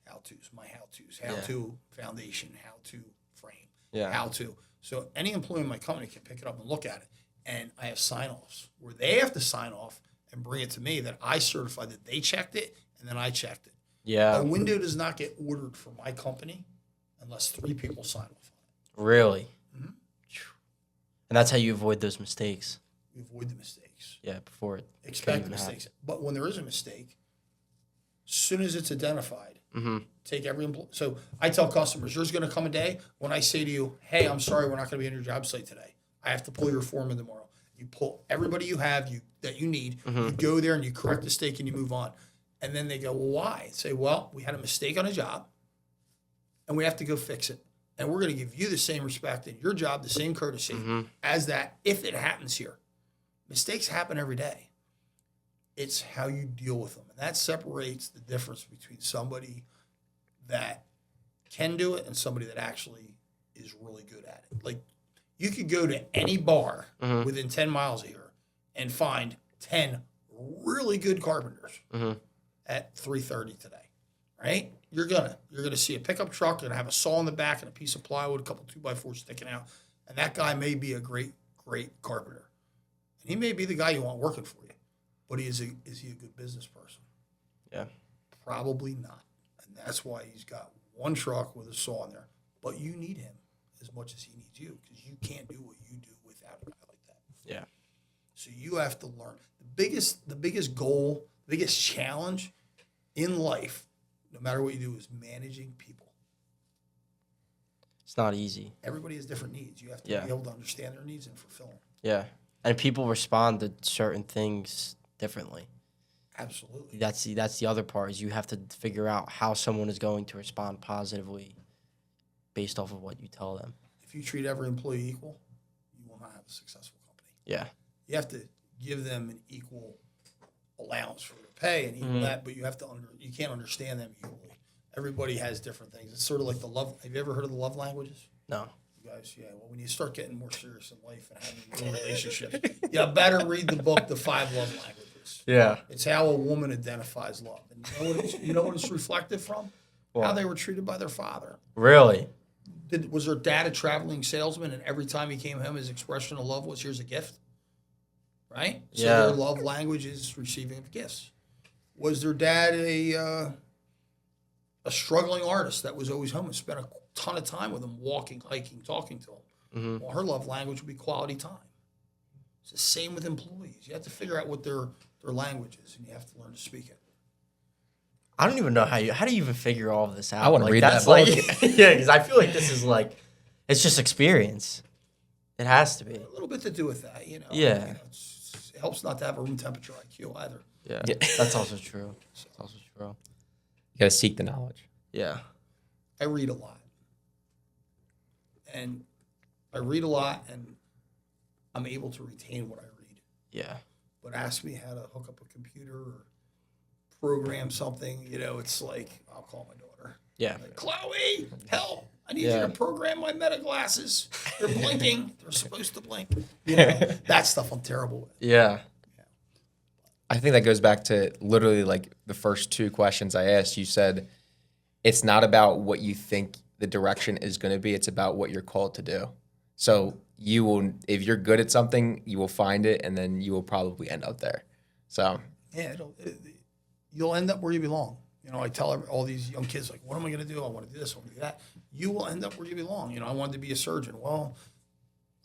How-tos, my how-tos, how-to foundation, how-to frame, Yeah. how-to. So any employee in my company can pick it up and look at it. And I have sign-offs where they have to sign off and bring it to me that I certify that they checked it and then I checked it. Yeah. A window does not get ordered for my company unless 3 people sign off on Really? Mhm. And that's how you avoid those mistakes. it. We avoid the mistakes. Yeah, before it can Expect even mistakes. But when there is a mistake, as soon as it's identified, take every employee. So I tell customers, there's going to come a day when I say to you, hey, I'm sorry, we're not going to be on your job site today. I have to pull your foreman tomorrow. You pull everybody you have that you need. You go there and you correct the mistake and you move on. And then they go, well, why? I say, well, we had a mistake on a job and we have to go fix it. And we're going to give you the same respect and your job, the same courtesy as that if it happens here. Mistakes happen every day. It's how you deal with them. And that separates the difference between somebody that can do it and somebody that actually is really good at it. Like, you could go to any bar within 10 miles of here and find 10 really good carpenters at 3:30 today, right? You're gonna see a pickup truck, you're gonna have a saw in the back and a piece of plywood, a couple 2x4s sticking out, and that guy may be a great carpenter. And he may be the guy you want working for you, but is he a good business person? Yeah. Probably not. And that's why he's got one truck with a saw in there. But you need him as much as he needs you because you can't do what you do without a guy like that. Yeah. So you have to learn. The biggest goal, the biggest challenge in life, no matter what you do, is managing people. It's not easy. Everybody has different needs. You have to be able to understand their needs and fulfill them. Yeah. And people respond to certain things differently. Absolutely. That's the other part is you have to figure out how someone is going to respond positively based off of what you tell them. If you treat every employee equal, you will not have a successful company. Yeah. You have to give them an equal allowance for their pay and equal that, but you can't understand them equally. Everybody has different things. It's sort of like the love. Have you ever heard of the love languages? No. You guys, yeah. Well, when you start getting more serious in life and having real relationships, you better read the book, The 5 Love Languages. Yeah. It's how a woman identifies love. And you know what it's reflected from? how they were treated by their father. Really? Was their dad a traveling salesman, and every time he came home, his expression of love was, here's a gift? Right? So Yeah. their love language is receiving of gifts. Was their dad a struggling artist that was always home and spent a ton of time with him, walking, hiking, talking to him? Mm-hmm. Well, her love language would be quality time. It's the same with employees. You have to figure out what their language is, and you have to learn to speak it. I don't even know how do you even figure all of this out? I wanna read that like, book. yeah, because I feel like this is like, it's just experience. It has to be. A little bit to do with that, you know. Yeah. You know, it helps not to have a room temperature IQ either. Yeah, Yeah. that's also true. That's also true. You gotta seek the knowledge. Yeah. I read a lot. And I'm able to retain what I read. Yeah. But ask me how to hook up a computer or program something, you know, it's like, I'll call my daughter. Yeah. Like, Chloe, help. I need Yeah. you to program my meta glasses. They're blinking. They're supposed to blink. You know, that stuff I'm terrible with. Yeah. I think that goes back to literally like the first two questions I asked. You said it's not about what you think the direction is going to be. It's about what you're called to do. So you will, if you're good at something, you will find it, and then you will probably end up there. So Yeah, you'll end up where you belong. You know, I tell all these young kids, like, what am I going to do? I want to do this, I want to do that. You will end up where you belong. You know, I wanted to be a surgeon. Well,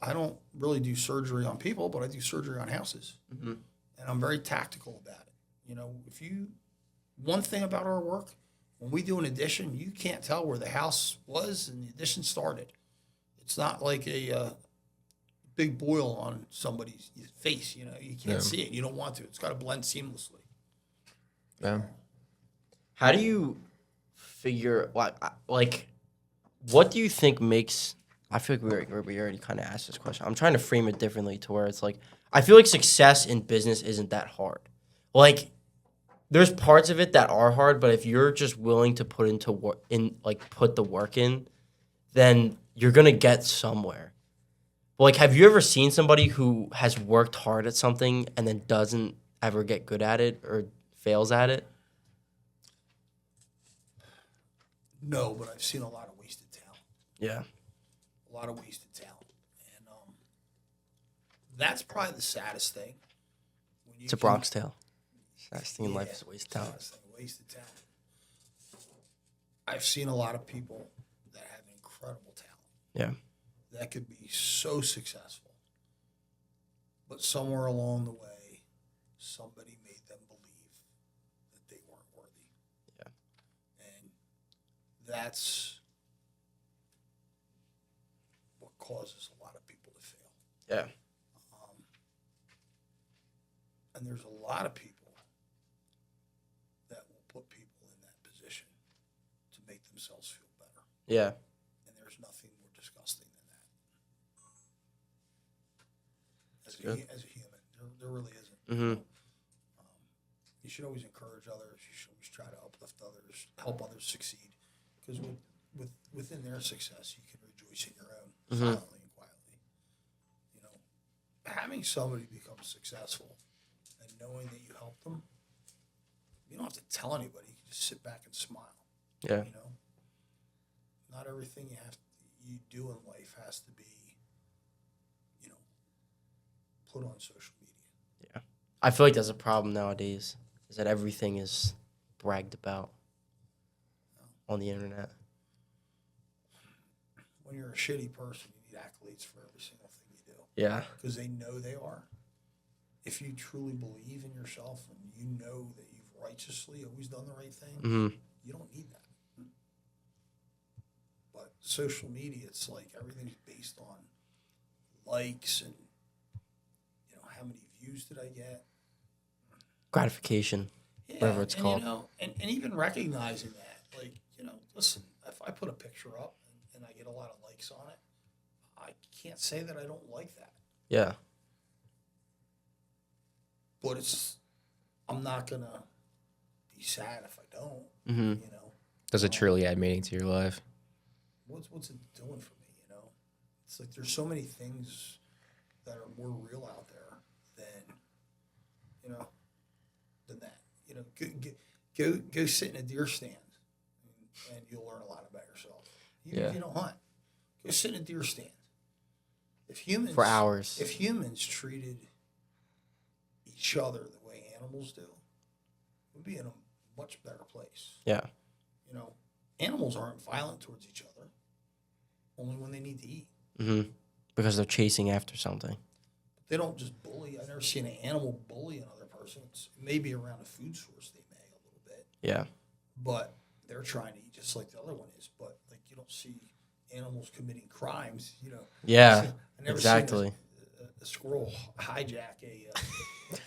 I don't really do surgery on people, but I do surgery on houses. Mm-hmm. And I'm very tactical about it. You know, one thing about our work, when we do an addition, you can't tell where the house was and the addition started. It's not like a big boil on somebody's face. You know, you can't see it. You don't want to. It's got to blend seamlessly. yeah. How do you figure what do you think makes? I feel like we already kind of asked this question. I'm trying to frame it differently to where it's like I feel like success in business isn't that hard. Like there's parts of it that are hard, but if you're just willing to put put the work in, then you're gonna get somewhere. Like, have you ever seen somebody who has worked hard at something and then doesn't ever get good at it or fails at it? No, but I've seen a lot of wasted talent. Yeah. A lot of wasted talent. And that's probably the saddest thing. When you It's a Bronx tale. Saddest thing in life is a waste of talent. saddest thing, wasted talent. I've seen a lot of people that have incredible talent Yeah. that could be so successful, but somewhere along the way, somebody made them believe that they weren't worthy. Yeah. And that's what causes a lot of people to fail. Yeah. And there's a lot of people that will put people in that position to make themselves feel better. Yeah. And there's nothing more disgusting than that. As a human, there really isn't. Mm-hmm. You should always encourage others. You should always try to uplift others, help others succeed. Because within their success, you can rejoice in your own silently and quietly. You know, having somebody become successful and knowing that you helped them, you don't have to tell anybody. You can just sit back and smile. Yeah. You know, not everything you do in life has to be, you know, put on social media. Yeah. I feel like that's a problem nowadays, is that everything is bragged about on the internet. When you're a shitty person, you need accolades for every single thing you do. Yeah. Because they know they are. If you truly believe in yourself and you know that you've righteously always done the right thing, Mm-hmm. you don't need that. But social media, it's like everything's based on likes and, you know, how many views did I get? Gratification, whatever it's called. You know, and even recognizing that, like, you know, listen, if I put a picture up and I get a lot of likes on it, I can't say that I don't like that. Yeah. But I'm not going to be sad if I don't, Mm-hmm. you know. Does it truly add meaning to your life? What's it doing for me, you know? It's like there's so many things that are more real out there than, you know, than that. You know, go sit in a deer stand. and you'll learn a lot about yourself. Even if you don't hunt, go sit in a deer stand. For hours. If humans treated each other the way animals do, we'd be in a much better place. Yeah. You know, animals aren't violent towards each other, only when they need to eat. Mm-hmm. Because they're chasing after something. They don't just bully. I've never seen an animal bully another person. It's maybe around a food source they may a little bit. Yeah. But they're trying to eat just like the other one is. But like you don't see animals committing crimes, you know. Yeah. I never exactly. seen a squirrel hijack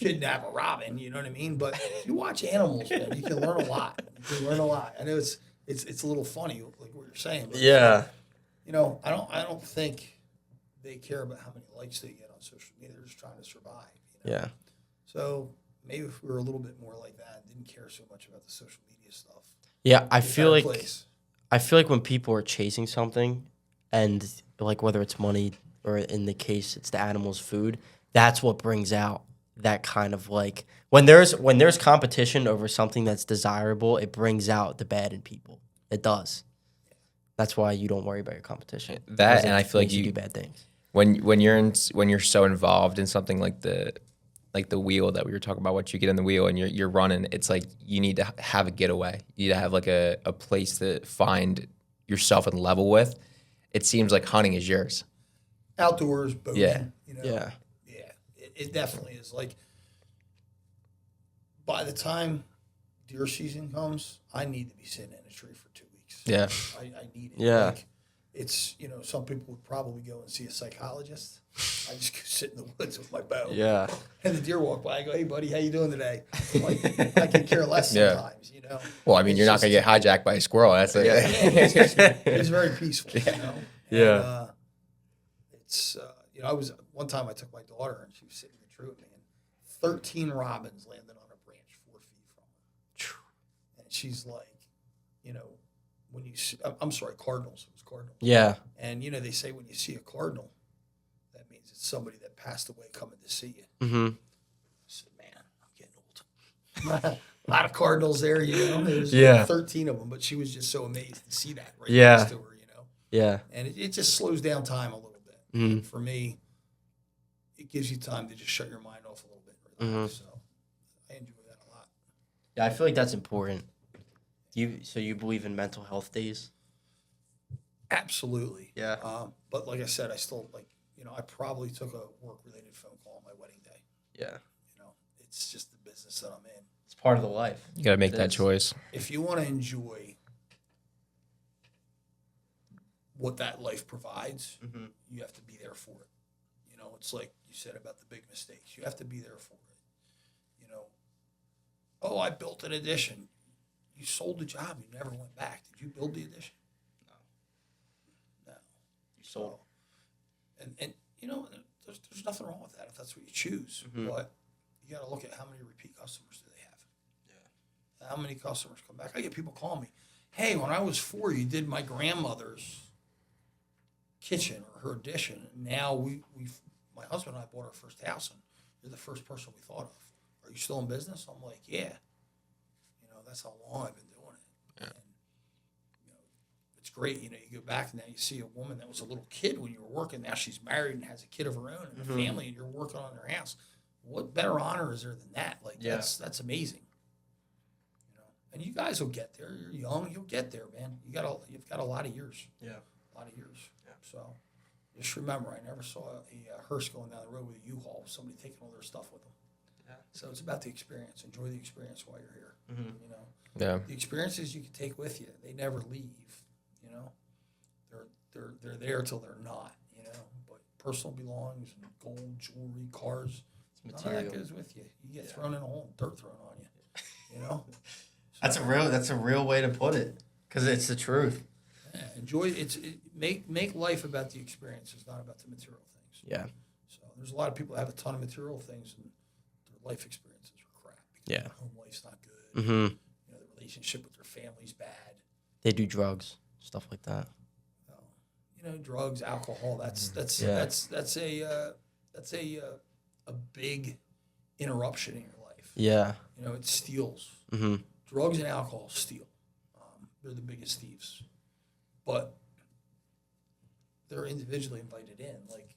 kidnap a robin, you know what I mean? But if you watch animals, man, you can learn a lot. I know it's a little funny, like what you're saying. But, Yeah. You know, I don't think they care about how many likes they get on social media. They're just trying to survive. You know? Yeah. So maybe if we were a little bit more like that, didn't care so much about the social media stuff. Yeah, I feel like when people are chasing something, and like whether it's money or in the case it's the animal's food, that's what brings out that kind of like when there's competition over something that's desirable, it brings out the bad in people. It does. That's why you don't worry about your competition. That, and I feel like you do bad things. When you're so involved in something like the wheel that we were talking about, what you get in the wheel and you're running, it's like you need to have a getaway. You need to have like a place to find yourself and level with. It seems like hunting is yours. Outdoors, boating. Yeah. You know? Yeah. Yeah. It definitely is. Like by the time deer season comes, I need to be sitting in a tree for 2 weeks. Yeah. I need it. Yeah. Like, it's, you know, some people would probably go and see a psychologist. I just go sit in the woods with my bow. Yeah. And the deer walk by. I go, hey, buddy, how you doing today? I'm like, I can care less Yeah. sometimes, you know. Well, I mean, you're not going to get hijacked by a squirrel. That's it. It's very peaceful, you know. Yeah. And, it's, you know, one time I took my daughter and she was sitting in the tree with me, and 13 robins landed on a branch 4 feet from her. And she's like, you know, when you see, I'm sorry, cardinals. It was cardinals. Yeah. And, you know, they say when you see a cardinal, that means it's somebody that passed away coming to see you. Mm-hmm. I said, man, I'm getting old. A lot of cardinals there, you know. There's 13 of them, but she was just so amazed to see that right next to her, you know. Yeah. And it just slows down time a little bit. Mm-hmm. For me, it gives you time to just shut your mind off a little bit and relax. So I enjoy that a lot. Yeah, I feel like that's important. So you believe in mental health days? Absolutely. Yeah. But like I said, I still you know, I probably took a work-related phone call on my wedding day. Yeah. You know, it's just the business that I'm in. It's part of the life. You got to make that choice. If you want to enjoy what that life provides, you have to be there for it. You know, it's like you said about the big mistakes. You have to be there for it. You know, oh, I built an addition. You sold the job. You never went back. Did you build the addition? No. You sold. And you know, there's nothing wrong with that if that's what you choose. But you got to look at how many repeat customers do they have. Yeah. How many customers come back? I get people calling me, hey, when I was 4, you did my grandmother's kitchen or her addition. Now my husband and I bought our first house, and you're the first person we thought of. Are you still in business? I'm like, yeah. You know, that's how long I've been doing it. Yeah. And, you know, it's great. You know, you go back and now you see a woman that was a little kid when you were working. Now she's married and has a kid of her own and a family, and you're working on their house. What better honor is there than that? Like, that's amazing. You know, and you guys will get there. You're young. You'll get there, man. You've got a lot of years. Yeah. A lot of years. Yeah. So just remember, I never saw a hearse going down the road with a U-Haul, with somebody taking all their stuff with them. Yeah. So it's about the experience. Enjoy the experience while you're here. You know. Yeah. The experiences you can take with you, they never leave. You know. They're there till they're not. You know. But personal belongings, and gold, jewelry, cars, none of that goes with you. You get thrown in a hole and dirt thrown on you. You know. So, that's a real way to put it, because it's the truth. Yeah, enjoy make life about the experiences, not about the material things. Yeah. So there's a lot of people that have a ton of material things and their life experiences are crap because their home life's not good. You know, the relationship with their family's bad. They do drugs, stuff like that. You know, drugs, alcohol. That's a big interruption in your life. Yeah. You know, it steals. Drugs and alcohol steal. they're the biggest thieves. But they're individually invited in. Like,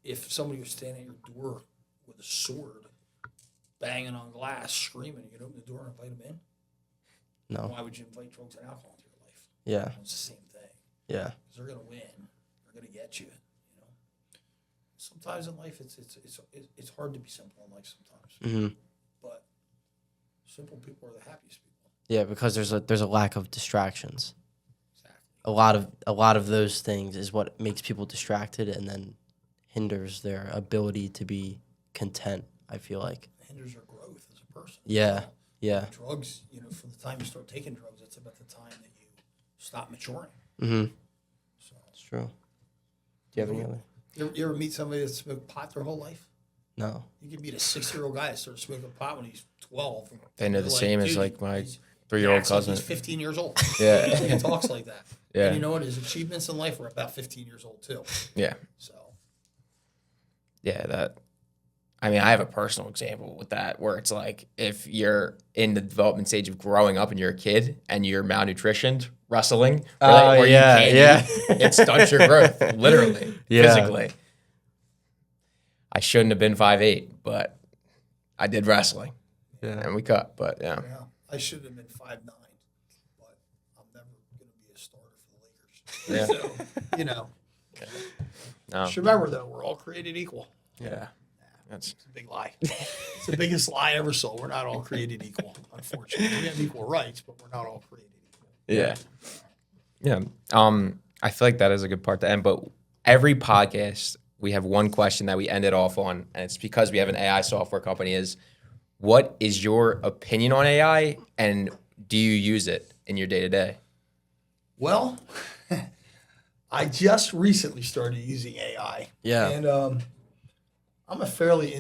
if somebody was standing at your door with a sword, banging on glass, screaming, you can open the door and invite them in? No. Why would you invite drugs and alcohol into your life? Yeah. It's the same thing. Yeah. Because they're going to win. They're going to get you. You know. Sometimes in life, it's hard to be simple in life sometimes. Mm-hmm. But simple people are the happiest people. Yeah, because there's a lack of distractions. Exactly. A lot of those things is what makes people distracted and then hinders their ability to be content, I feel like. It hinders your growth as a person. Yeah. Yeah. Drugs, from the time you start taking drugs, that's about the time that you stop maturing. Mm-hmm. So, It's true. Do you have any other? You ever meet somebody that smoked pot their whole life? No. You can meet a 6-year-old guy that started smoking pot when he's 12. They know You're the like, same as dude, like my he's- 3-year-old acts like cousin. he's 15 years old. Yeah. He talks like that. Yeah. And you know what? His achievements in life were about 15 years old too. Yeah. So Yeah, I have a personal example with that where it's like if you're in the development stage of growing up and you're a kid and you're malnutritioned, wrestling, where yeah, you yeah. can't eat, it stunts your growth, literally, Yeah. physically. I shouldn't have been 5'8", but I did wrestling, Yeah. and we cut, but yeah. yeah, I should have been 5'9", but I'm never going to be a starter for the Lakers. Yeah. So, No. just remember though, we're all created equal. Yeah. That's It's a big lie. It's the biggest lie I ever saw. We're not all created equal, unfortunately. We have equal rights, but we're not all created equal. yeah. Yeah. I feel like that is a good part to end, but every podcast we have one question that we end it off on, and it's because we have an AI software company, is what is your opinion on AI and do you use it in your day-to-day? Well, I just recently started using AI. Yeah. And I'm a fairly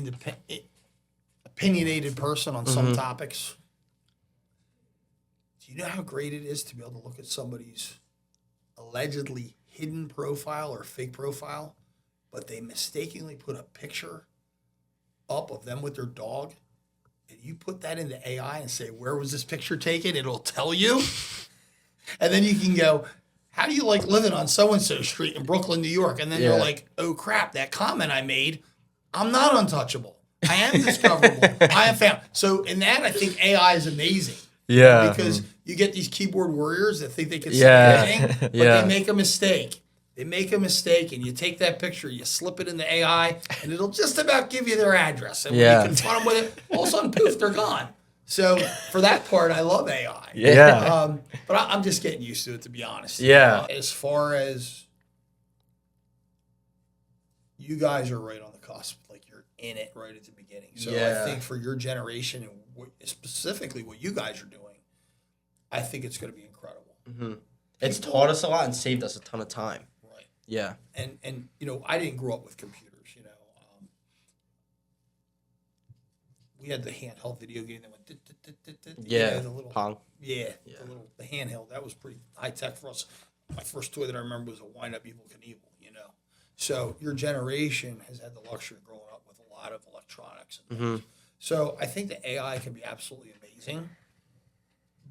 opinionated person on some topics. Do you know how great it is to be able to look at somebody's allegedly hidden profile or fake profile, but they mistakenly put a picture up of them with their dog, and you put that into AI and say, where was this picture taken? It'll tell you. And then you can go, how do you like living on so-and-so street in Brooklyn, New York? And then you're like, oh crap, that comment I made, I'm not untouchable. I am discoverable. I am found. So in that, I think AI is amazing. Yeah. Because you get these keyboard warriors that think they can say Yeah. anything, but Yeah. they make a mistake. They make a mistake, and you take that picture, you slip it in the AI, and it'll just about give you their address. And when Yeah. you confront them with it, all of a sudden, poof, they're gone. So for that part, I love AI. Yeah. But I'm just getting used to it, to be honest. Yeah. As far as you guys are right on the cusp, like you're in it right at the beginning. So Yeah. I think for your generation and specifically what you guys are doing, I think it's going to be incredible. Mm-hmm. It's taught us a lot and saved us a ton of time. Right. Yeah. And I didn't grow up with computers. We had the handheld video game that went. Yeah. The little Pong. Yeah, Yeah. the handheld. That was pretty high tech for us. My first toy that I remember was a wind up Evel Knievel. So your generation has had the luxury of growing up with a lot of electronics. And things. So I think the AI can be absolutely amazing,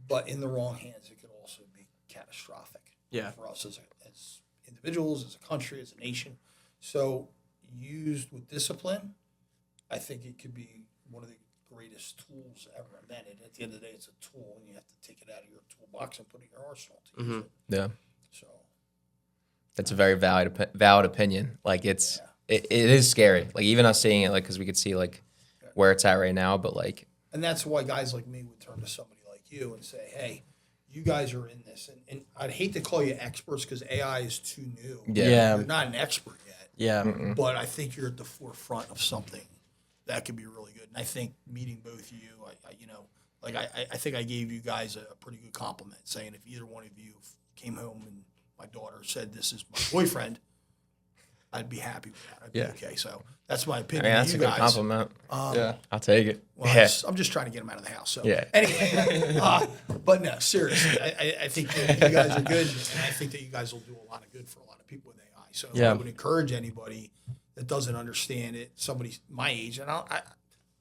but in the wrong hands, it could also be catastrophic. Yeah. For us as individuals, as a country, as a nation. So used with discipline, I think it could be one of the greatest tools ever invented. At the end of the day, it's a tool, and you have to take it out of your toolbox and put it in your arsenal to use it. Yeah. So That's a very valid opinion. Like it is scary. Like even us seeing it, like, cause we could see like where it's at right now, but like, and that's why guys like me would turn to somebody like you and say, hey, you guys are in this. And I'd hate to call you experts because AI is too new. Yeah. You're not an expert yet. Yeah. But I think you're at the forefront of something that could be really good. And I think meeting both of you, I think I gave you guys a pretty good compliment saying if either one of you came home and my daughter said this is my boyfriend, I'd be happy with that. I'd be okay. So that's my I opinion. mean, that's of a you good guys. compliment. Yeah. I'll take it. Well, Yeah. I'm just trying to get him out of the house. So Yeah. anyway, but no, seriously, I think that you guys are good, and I think that you guys will do a lot of good for a lot of people with AI. So Yeah. I would encourage anybody that doesn't understand it, somebody my age, and I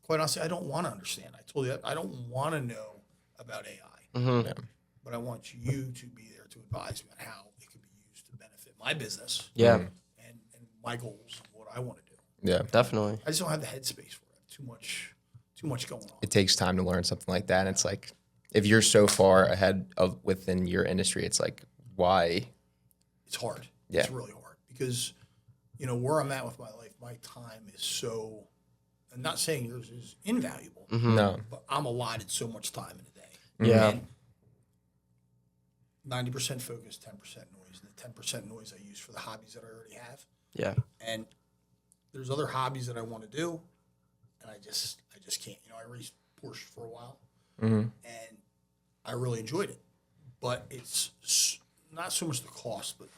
quite honestly, I don't want to understand. I told you that I don't want to know about AI. Mm-hmm. Yeah. but I want you to be there to advise me on how it could be used to benefit my business Yeah, and my goals of what I want to do. Yeah. definitely. I just don't have the headspace for it. Too much going on. It takes time to learn something like that. And it's like, if you're so far ahead of within your industry, it's like, why? It's hard. Yeah. It's really hard because, where I'm at with my life, my time is so, I'm not saying yours is invaluable, No. but I'm allotted so much time in a day. Yeah. And 90% focus, 10% noise. And the 10% noise I use for the hobbies that I already have. Yeah. And there's other hobbies that I want to do, and I just can't. I raced Porsche for a while, and I really enjoyed it. But it's not so much the cost, but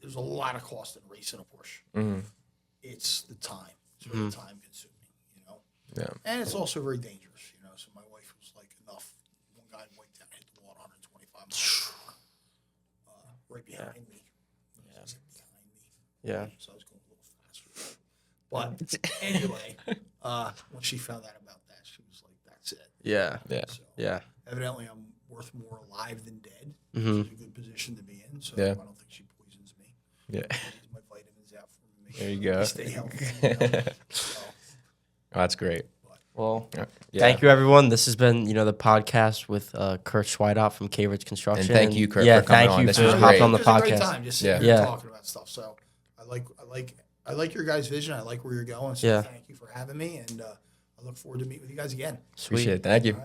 there's a lot of cost in racing a Porsche. It's the time. It's very time consuming. Yeah. And it's also very dangerous. So my wife was like, enough. One guy wiped out, hit the wall at 125 miles right behind me. Yeah. Behind me. Yeah. So I was going a little faster. But anyway, when she found out about that, she was like, "That's it." Yeah. Yeah. So Yeah. evidently, I'm worth more alive than dead, Mm-hmm. which is a good position to be in. So Yeah. I don't think she poisons me. Yeah. I use my vitamins out for me. There you go. Stay healthy. So, Oh, that's great. Well, Yeah. thank you, everyone. This has been, the podcast with Kurt Schwiedop from K-Ridge Construction. And thank you, Kurt, yeah, for coming thank on. you This for was hopping great. on the it was a great podcast. time just sitting Yeah. here talking about stuff. So I like your guys' vision. I like where you're going. So Yeah. thank you for having me, and I look forward to meet with you guys again. Sweet. Appreciate it. Thank you.